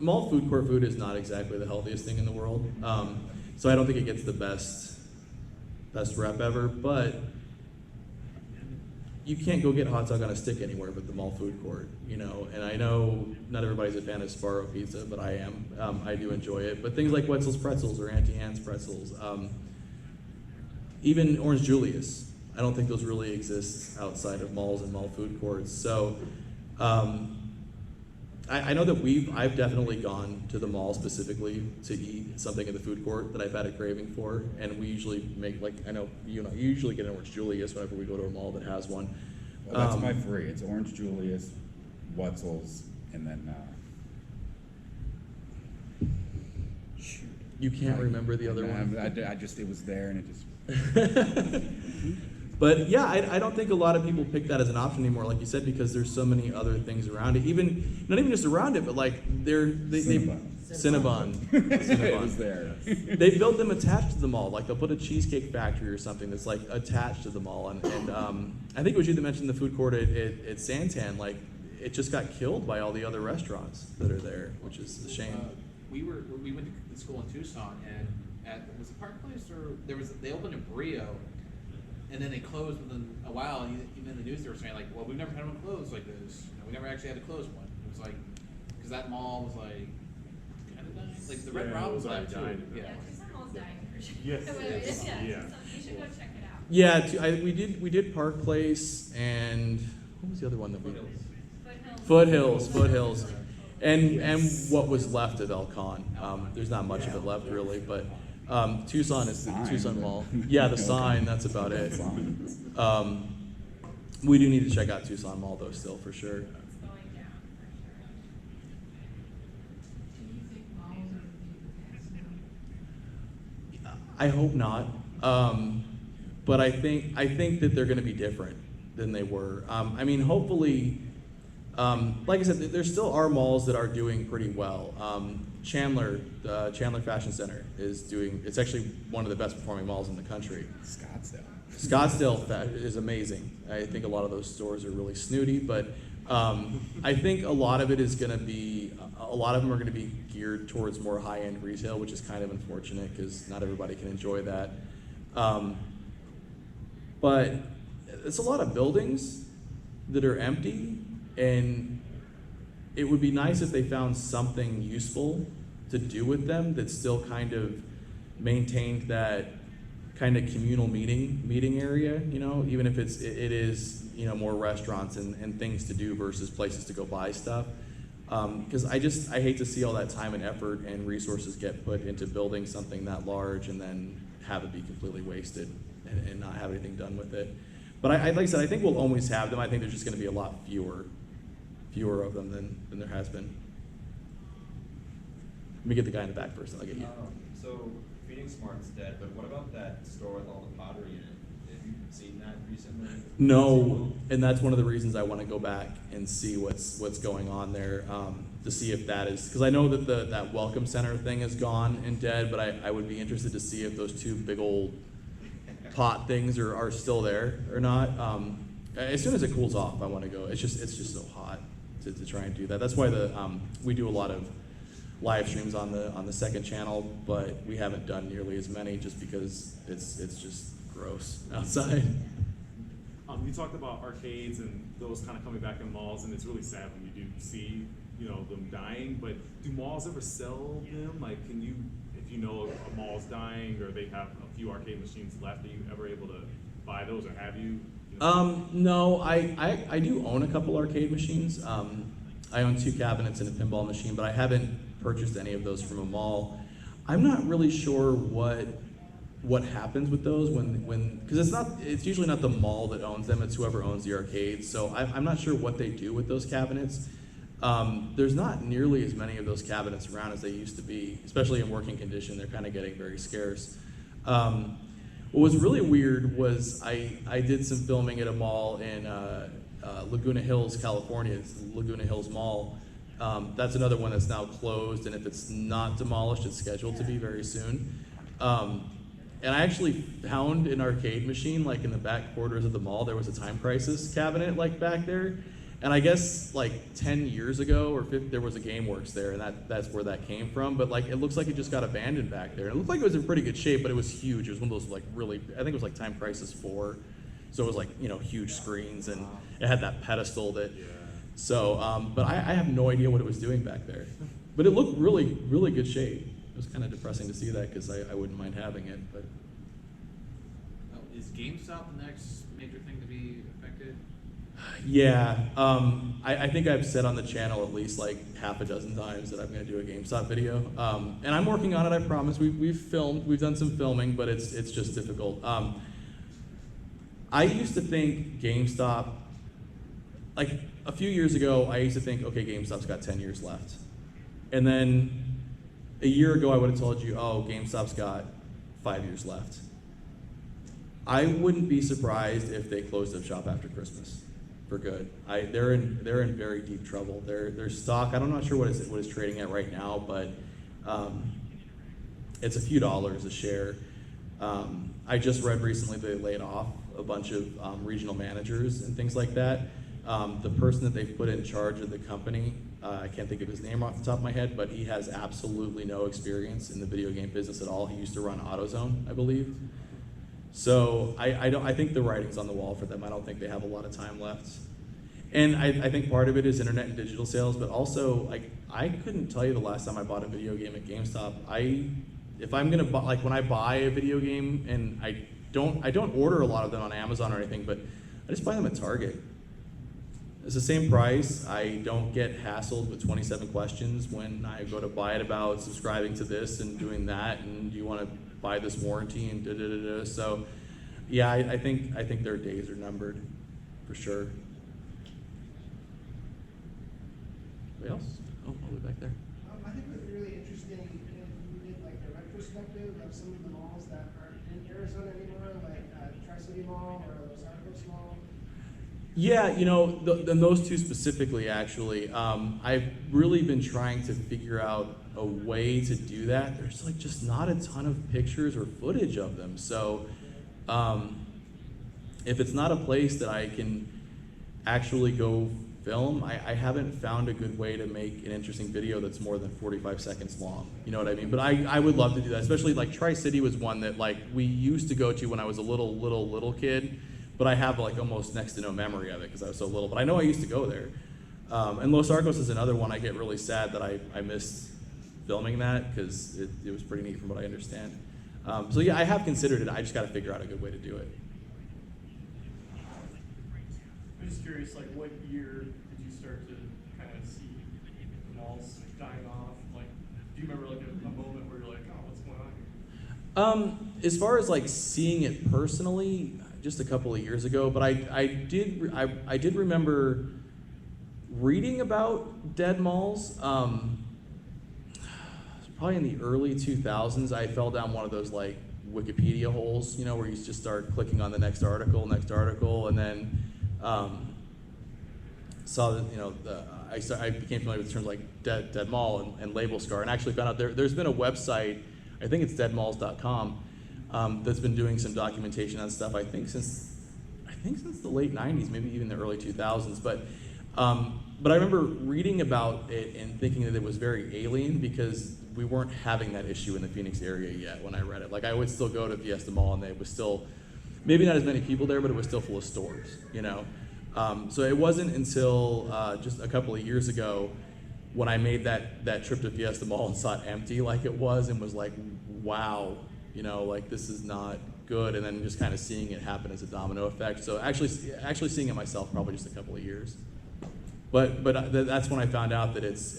mall food court food is not exactly the healthiest thing in the world. So I don't think it gets the best rep ever. But you can't go get a hot dog on a stick anywhere but the mall food court, And I know not everybody's a fan of Sparrow pizza, but I am. I do enjoy it. But things like Wetzel's pretzels or Auntie Anne's pretzels, even Orange Julius. I don't think those really exist outside of malls and mall food courts. So I know that I've definitely gone to the mall specifically to eat something in the food court that I've had a craving for, and we usually make you usually get an Orange Julius whenever we go to a mall that has one. Well, that's my three. It's Orange Julius, Wetzel's, and then. Shoot. You can't remember the other one? I just it was there and it just. But yeah, I don't think a lot of people pick that as an option anymore, like you said, because there's so many other things around it. Not even just around it, but like Cinnabon. It was there. They built them attached to the mall. Like they'll put a cheesecake factory or something that's like attached to the mall. And I think it was you that mentioned the food court at Santan. Like it just got killed by all the other restaurants that are there, which is a shame. We went to school in Tucson, and was it Park Place or they opened a Brio. And then they closed within a while. Even in the news, they were saying like, "Well, we've never had one close like this. We never actually had to close one." It was like, because that mall was like kind of dying. Like the Red Yeah, Robin it was was already dying dying. too. Yeah, because that mall's dying for sure. Yes, Yeah, yeah. so you should go check it out. Yeah, we did Park Place and what was the other one that we did? Foothills. Foothills. And what was left of El Con. There's not much of it left really, but Tucson is the Sign, Tucson but- Mall. Yeah, the Okay. sign, that's about it. We do need to check out Tucson Mall though, still for sure. It's going down for sure. Do you think malls are gonna be the past now? I hope not. But I think that they're going to be different than they were. I mean, hopefully, like I said, there still are malls that are doing pretty well. Chandler Fashion Center is doing. It's actually one of the best performing malls in the country. Scottsdale is amazing. I think a lot of those stores are really snooty, but I think a lot of it is going to be. A lot of them are going to be geared towards more high-end retail, which is kind of unfortunate because not everybody can enjoy that. But it's a lot of buildings that are empty, and it would be nice if they found something useful to do with them that still kind of maintained that kind of communal meeting area, you know, even if it is, you know, more restaurants and things to do versus places to go buy stuff. Because I hate to see all that time and effort and resources get put into building something that large and then have it be completely wasted and not have anything done with it. But like I said, I think we'll always have them. I think there's just going to be a lot fewer of them than there has been. Let me get the guy in the back first, and I'll get you. So Phoenix Mart's dead, but what about that store with all the pottery in it? Have you seen that recently? No, and that's one of the reasons I want to go back and see what's going on there, to see if that is, because I know that that Welcome Center thing is gone and dead, but I would be interested to see if those two big old pot things are still there or not. As soon as it cools off, I want to go. It's just so hot to try and do that. That's why we do a lot of live streams on the second channel, but we haven't done nearly as many just because it's just gross outside. You talked about arcades and those kind of coming back in malls, and it's really sad when you do see, you know, them dying. But do malls ever sell them? Like, can you, if you know a mall's dying or they have a few arcade machines left, are you ever able to buy those, or have you? No, I do own a couple arcade machines. I own 2 cabinets and a pinball machine, but I haven't purchased any of those from a mall. I'm not really sure what happens with those when because it's usually not the mall that owns them, it's whoever owns the arcade. So I'm not sure what they do with those cabinets. There's not nearly as many of those cabinets around as they used to be, especially in working condition. They're kind of getting very scarce. What was really weird was I did some filming at a mall in Laguna Hills, California. It's Laguna Hills Mall. That's another one that's now closed, and if it's not demolished, it's scheduled to be very soon. And I actually found an arcade machine like in the back quarters of the mall. There was a Time Crisis cabinet like back there. And I guess like 10 years ago or 50, there was a GameWorks there, and that's where that came from. But like it looks like it just got abandoned back there. It looked like it was in pretty good shape, but it was huge. It was one of those like really, I think it was like Time Crisis 4. So it was like, you know, huge screens, and it had that pedestal that, so, but I have no idea what it was doing back there. But it looked really, really good shape. It was kind of depressing to see that because I wouldn't mind having it, but. Is GameStop the next major thing to be affected? Yeah, I think I've said on the channel at least like half a dozen times that I'm going to do a GameStop video, and I'm working on it. I promise. We've done some filming, but it's just difficult. I used to think GameStop, like a few years ago, I used to think, okay, GameStop's got 10 years left, and then a year ago I would have told you, oh, GameStop's got 5 years left. I wouldn't be surprised if they closed up shop after Christmas. For good. They're in very deep trouble. Their stock, I'm not sure what it's trading at right now, but it's a few dollars a share. I just read recently they laid off a bunch of regional managers and things like that. The person that they've put in charge of the company, I can't think of his name off the top of my head, but he has absolutely no experience in the video game business at all. He used to run AutoZone, I believe. So I think the writing's on the wall for them. I don't think they have a lot of time left. And I think part of it is internet and digital sales, but also like I couldn't tell you the last time I bought a video game at GameStop. If I'm gonna buy, like when I buy a video game, and I don't order a lot of them on Amazon or anything, but I just buy them at Target. It's the same price. I don't get hassled with 27 questions when I go to buy it about subscribing to this and doing that, and do you want to buy this warranty and da da da da. So, yeah, I think their days are numbered. for sure. Anybody else? Oh, I'll be back there. I think it was really interesting if you did like a retrospective of some of the malls that aren't in Arizona anymore, like Tri-City Mall or Los Arcos Mall. Yeah, you know, and those two specifically, actually, I've really been trying to figure out a way to do that. There's like just not a ton of pictures or footage of them. So if it's not a place that I can actually go film, I haven't found a good way to make an interesting video that's more than 45 seconds long. You know what I mean? But I would love to do that, especially like Tri-City was one that like we used to go to when I was a little kid. But I have like almost next to no memory of it because I was so little. But I know I used to go there. And Los Arcos is another one I get really sad that I missed filming that because it was pretty neat from what I understand. So yeah, I have considered it. I just got to figure out a good way to do it. I'm just curious, like what year did you start to kind of see the malls dying off? Like, do you remember like a moment where you're like, oh, what's going on here? As far as like seeing it personally, just a couple of years ago, but I did remember reading about dead malls. Probably in the early 2000s, I fell down one of those like Wikipedia holes, you know, where you just start clicking on the next article, and then saw that, you know, I became familiar with terms like dead mall and label scar, and actually found out there's been a website, I think it's deadmalls.com, that's been doing some documentation on stuff. I think since the late 90s, maybe even the early 2000s. But I remember reading about it and thinking that it was very alien because we weren't having that issue in the Phoenix area yet when I read it. Like I would still go to Fiesta Mall and it was still, maybe not as many people there, but it was still full of stores, you know? So it wasn't until just a couple of years ago when I made that trip to Fiesta Mall and saw it empty like it was and was like, wow, you know, like this is not good, and then just kind of seeing it happen as a domino effect. So actually seeing it myself probably just a couple of years. But that's when I found out that it's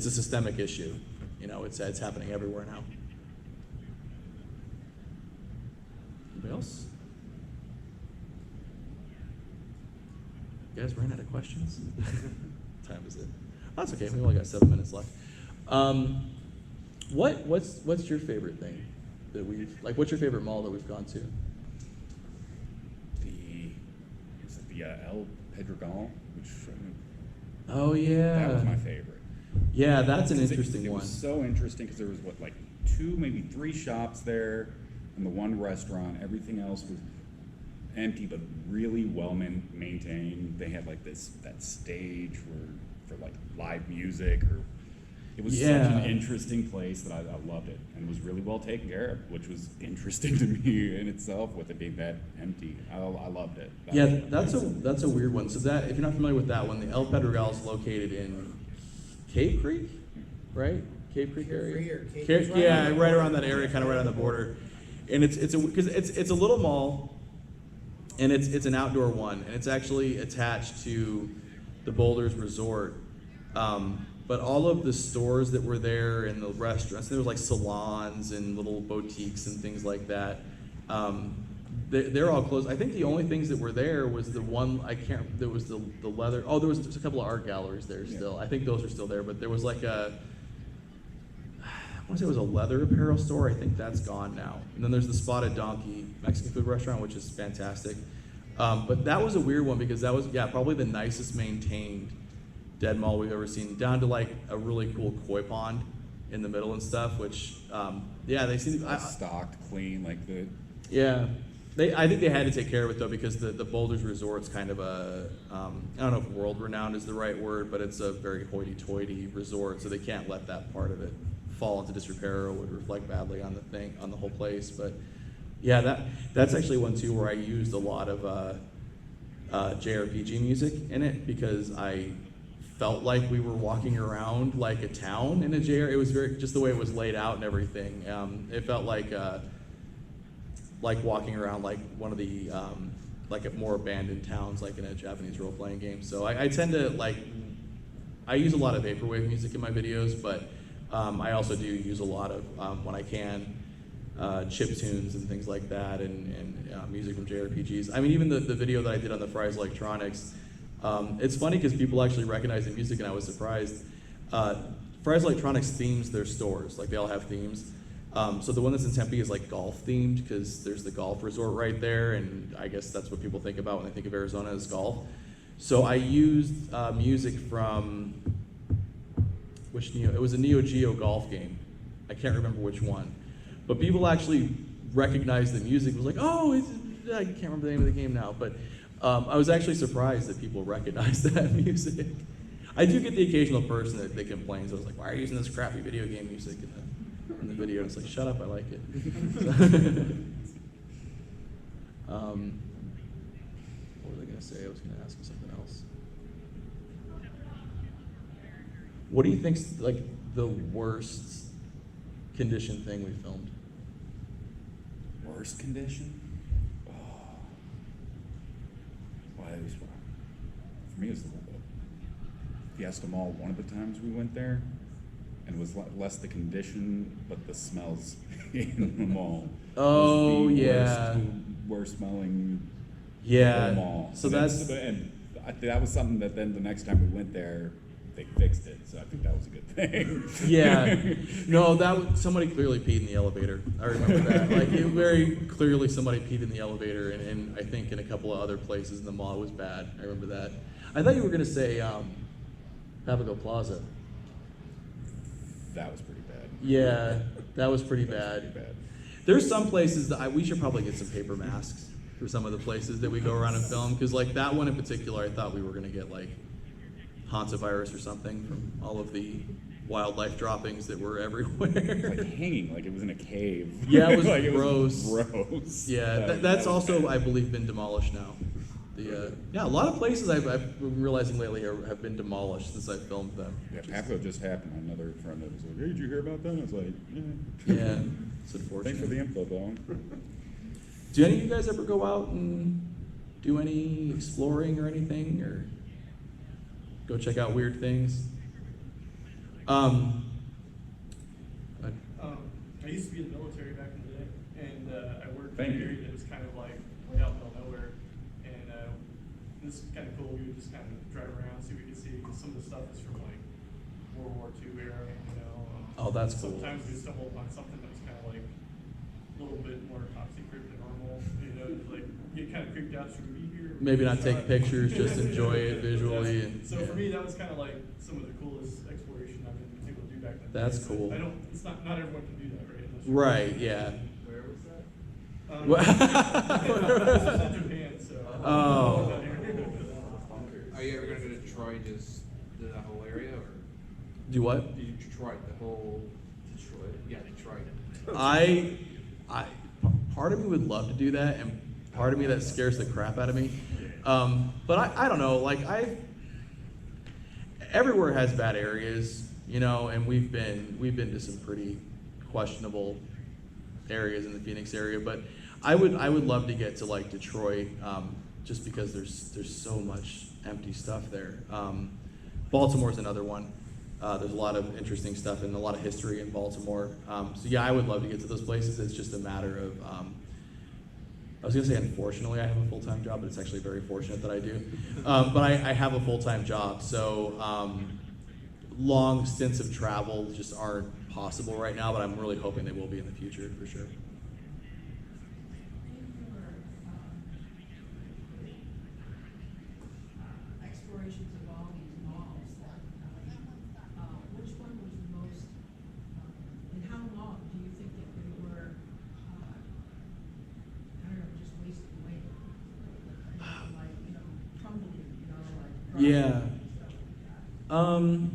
a systemic issue. You know, it's happening everywhere now. Anybody else? You guys ran out of questions? What time is it? Oh, that's okay. We only got 7 minutes left. What's your favorite thing that what's your favorite mall that we've gone to? The El Pedregal, which Oh yeah. that was my favorite. Yeah, that's an 'Cause interesting it one. was so interesting because there was like 2, maybe 3 shops there, and the one restaurant. Everything else was empty, but really well maintained. They had like that stage for like live music, or it was such an interesting place that I loved it, and it was really well taken care of, which was interesting to me in itself with it being that empty. I loved it. That's a weird one. So that, if you're not familiar with that one, the El Pedregal is located in Cave Creek, right? Cave Creek area. Right around that area, kind of right on the border. And it's a little mall, and it's an outdoor one, and it's actually attached to the Boulders Resort. But all of the stores that were there and the restaurants, there was like salons and little boutiques and things like that. They're all closed. I think the only things that were there was the one, there was the leather. Oh, there was just a couple of art galleries there still. I think those are still there, but there was like I want to say it was a leather apparel store. I think that's gone now. And then there's the Spotted Donkey Mexican food restaurant, which is fantastic. But that was a weird one because that was, probably the nicest maintained dead mall we've ever seen, down to like a really cool koi pond in the middle and stuff, which, they seem to be stocked, clean, like the... Yeah. I think they had to take care of it though, because the Boulders Resort's kind of I don't know if world-renowned is the right word, but it's a very hoity-toity resort, so they can't let that part of it fall into disrepair or would reflect badly on the whole place. But yeah, that's actually one too where I used a lot of JRPG music in it, because I felt like we were walking around like a town in a JR. It was very, just the way it was laid out and everything. It felt like walking around like one of the like a more abandoned towns, like in a Japanese role-playing game. So I tend to I use a lot of vaporwave music in my videos, but I also do use a lot of, when I can, chip tunes and things like that, and music from JRPGs. I mean, even the video that I did on the Fry's Electronics, it's funny because people actually recognize the music, and I was surprised. Fry's Electronics themes their stores, like they all have themes. So the one that's in Tempe is like golf themed because there's the golf resort right there, and I guess that's what people think about when they think of Arizona as golf. So I used music from it was a Neo Geo golf game. I can't remember which one, but people actually recognized the music. It was like, oh, I can't remember the name of the game now, but I was actually surprised that people recognized that music. I do get the occasional person that complains. I was like, why are you using this crappy video game music in the video? And it's like, shut up, I like it. What was I going to say? I was going to ask you something else. What do you think's like the worst condition thing we filmed? Worst condition? Oh. Well, it was, for me, it was the Fiesta Mall. One of the times we went there, and it was less the condition, but the smells in the mall. Oh, was the yeah. worst smelling Yeah. mall. So And that's that was something that then the next time we went there, they fixed it. So I think that was a good thing. yeah. No, somebody clearly peed in the elevator. I remember that. Like very clearly, somebody peed in the elevator, and I think in a couple of other places in the mall it was bad. I remember that. I thought you were gonna say Papago Plaza. That was pretty bad. Yeah, that was pretty bad. Pretty bad. There's some places that we should probably get some paper masks for some of the places that we go around and film, because like that one in particular, I thought we were gonna get like hantavirus or something from all of the wildlife droppings that were everywhere. Like hanging, like it was in a cave. Yeah, it was like gross. It was gross. Yeah, That that's was also, bad. I believe, been demolished now. Yeah, a lot of places I've been realizing lately have been demolished since I filmed them. Yeah, Papago just happened. Another friend that was like, "Hey, did you hear about that?" I was like, "Yeah." Yeah, it's unfortunate. Thanks for the info, though. Do any of you guys ever go out and do any exploring or anything, or go check out weird things? I used to be in the military back in the day, and I worked Thank in you. an area that was kind of like way out in the middle of nowhere. And this is kind of cool. We would just kind of drive around, see what we could see, because some of the stuff is from like World War II era, you know. Oh, that's cool. Sometimes we stumble upon something that was kind of like a little bit more top secret than normal, you know, like get kind of creeped out. Should we be here? Maybe not take Shot? pictures, just enjoy it visually. And, So for me, that was kind of like some of the coolest exploration I've been able to do back then. That's cool. It's not everyone can do that, right? Unless you're- Right, yeah. Where was that? What? This is in Japan, so. Oh. Are you ever gonna go to Detroit, just do that whole area, or Do what? do you Detroit, the whole Detroit? Yeah, Detroit. I, part of me would love to do that, and part of me that scares the crap out of me. But I don't know, like everywhere has bad areas, you know, and we've been to some pretty questionable areas in the Phoenix area. But I would love to get to like Detroit, just because there's so much empty stuff there. Baltimore's another one. There's a lot of interesting stuff and a lot of history in Baltimore. So yeah, I would love to get to those places. It's just a matter of, I was gonna say unfortunately I have a full-time job, but it's actually very fortunate that I do. But I have a full-time job, so long stints of travel just aren't possible right now, but I'm really hoping they will be in the future for sure. Explorations of all these malls, which one was the most, and how long do you think that they were, I don't know, just wasting away? Like, you know, crumbling, you know, like. Yeah. and stuff like that.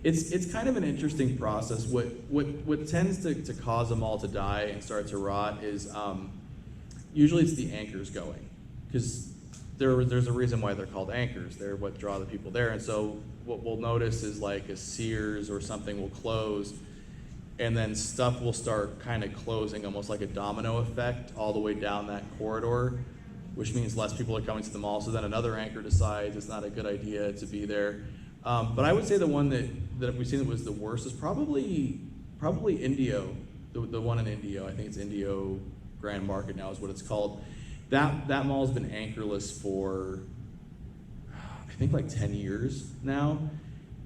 It's kind of an interesting process. What tends to cause a mall to die and start to rot is usually it's the anchors going, because there's a reason why they're called anchors. They're what draw the people there. And so what we'll notice is like a Sears or something will close, and then stuff will start kind of closing, almost like a domino effect, all the way down that corridor, which means less people are coming to the mall. So then another anchor decides it's not a good idea to be there. But I would say the one that we've seen that was the worst is probably Indio the one in Indio. I think it's Indio Grand Market now is what it's called. That mall's been anchorless for I think like 10 years now,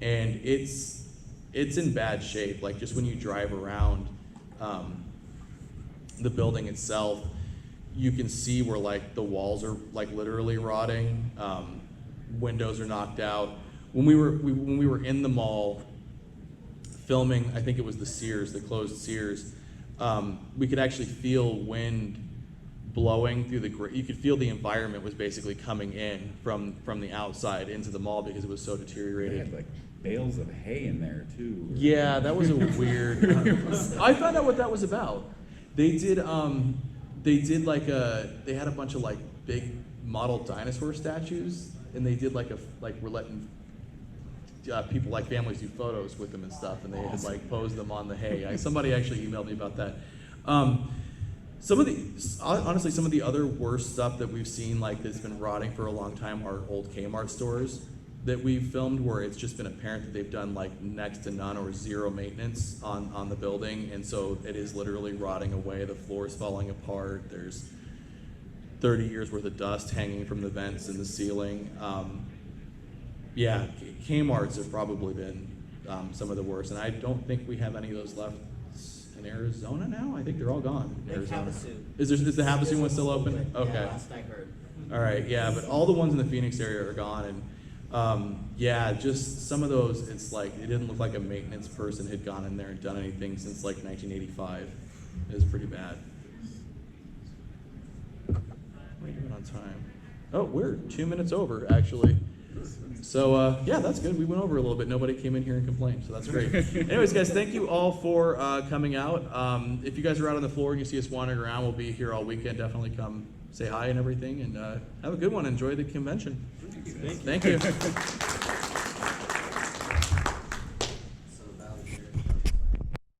and it's in bad shape. Like just when you drive around the building itself, you can see where like the walls are like literally rotting. Windows are knocked out. When we were in the mall filming, I think it was the Sears, the closed Sears, we could actually feel wind blowing through you could feel the environment was basically coming in from the outside into the mall because it was so They deteriorated. had like bales of hay in there too. Yeah, that was a weird. I found out what that was about. They did they had a bunch of like big model dinosaur statues, and they did we're letting people like families do photos with them and stuff, and they had like posed them on the hay. Somebody actually emailed me about that. Some of the other worst stuff that we've seen like that's been rotting for a long time are old Kmart stores that we've filmed where it's just been apparent that they've done like next to none or zero maintenance on the building, and so it is literally rotting away. The floor is falling apart. There's 30 years worth of dust hanging from the vents in the ceiling. Yeah, Kmart's have probably been some of the worst, and I don't think we have any of those left in Arizona now. I think they're all gone. In Arizona. Is the Havasu one still open? Okay. Yeah, last I heard. All right, yeah, but all the ones in the Phoenix area are gone, and yeah, just some of those, it's like, it didn't look like a maintenance person had gone in there and done anything since like 1985. It was pretty bad. What are we doing on time? Oh, we're 2 minutes over, actually. So, yeah, that's good. We went over a little bit. Nobody came in here and complained, so that's great. Anyways, guys, thank you all for coming out. If you guys are out on the floor and you see us wandering around, we'll be here all weekend. Definitely come say hi and everything, and have a good one. Enjoy the convention. Thank you.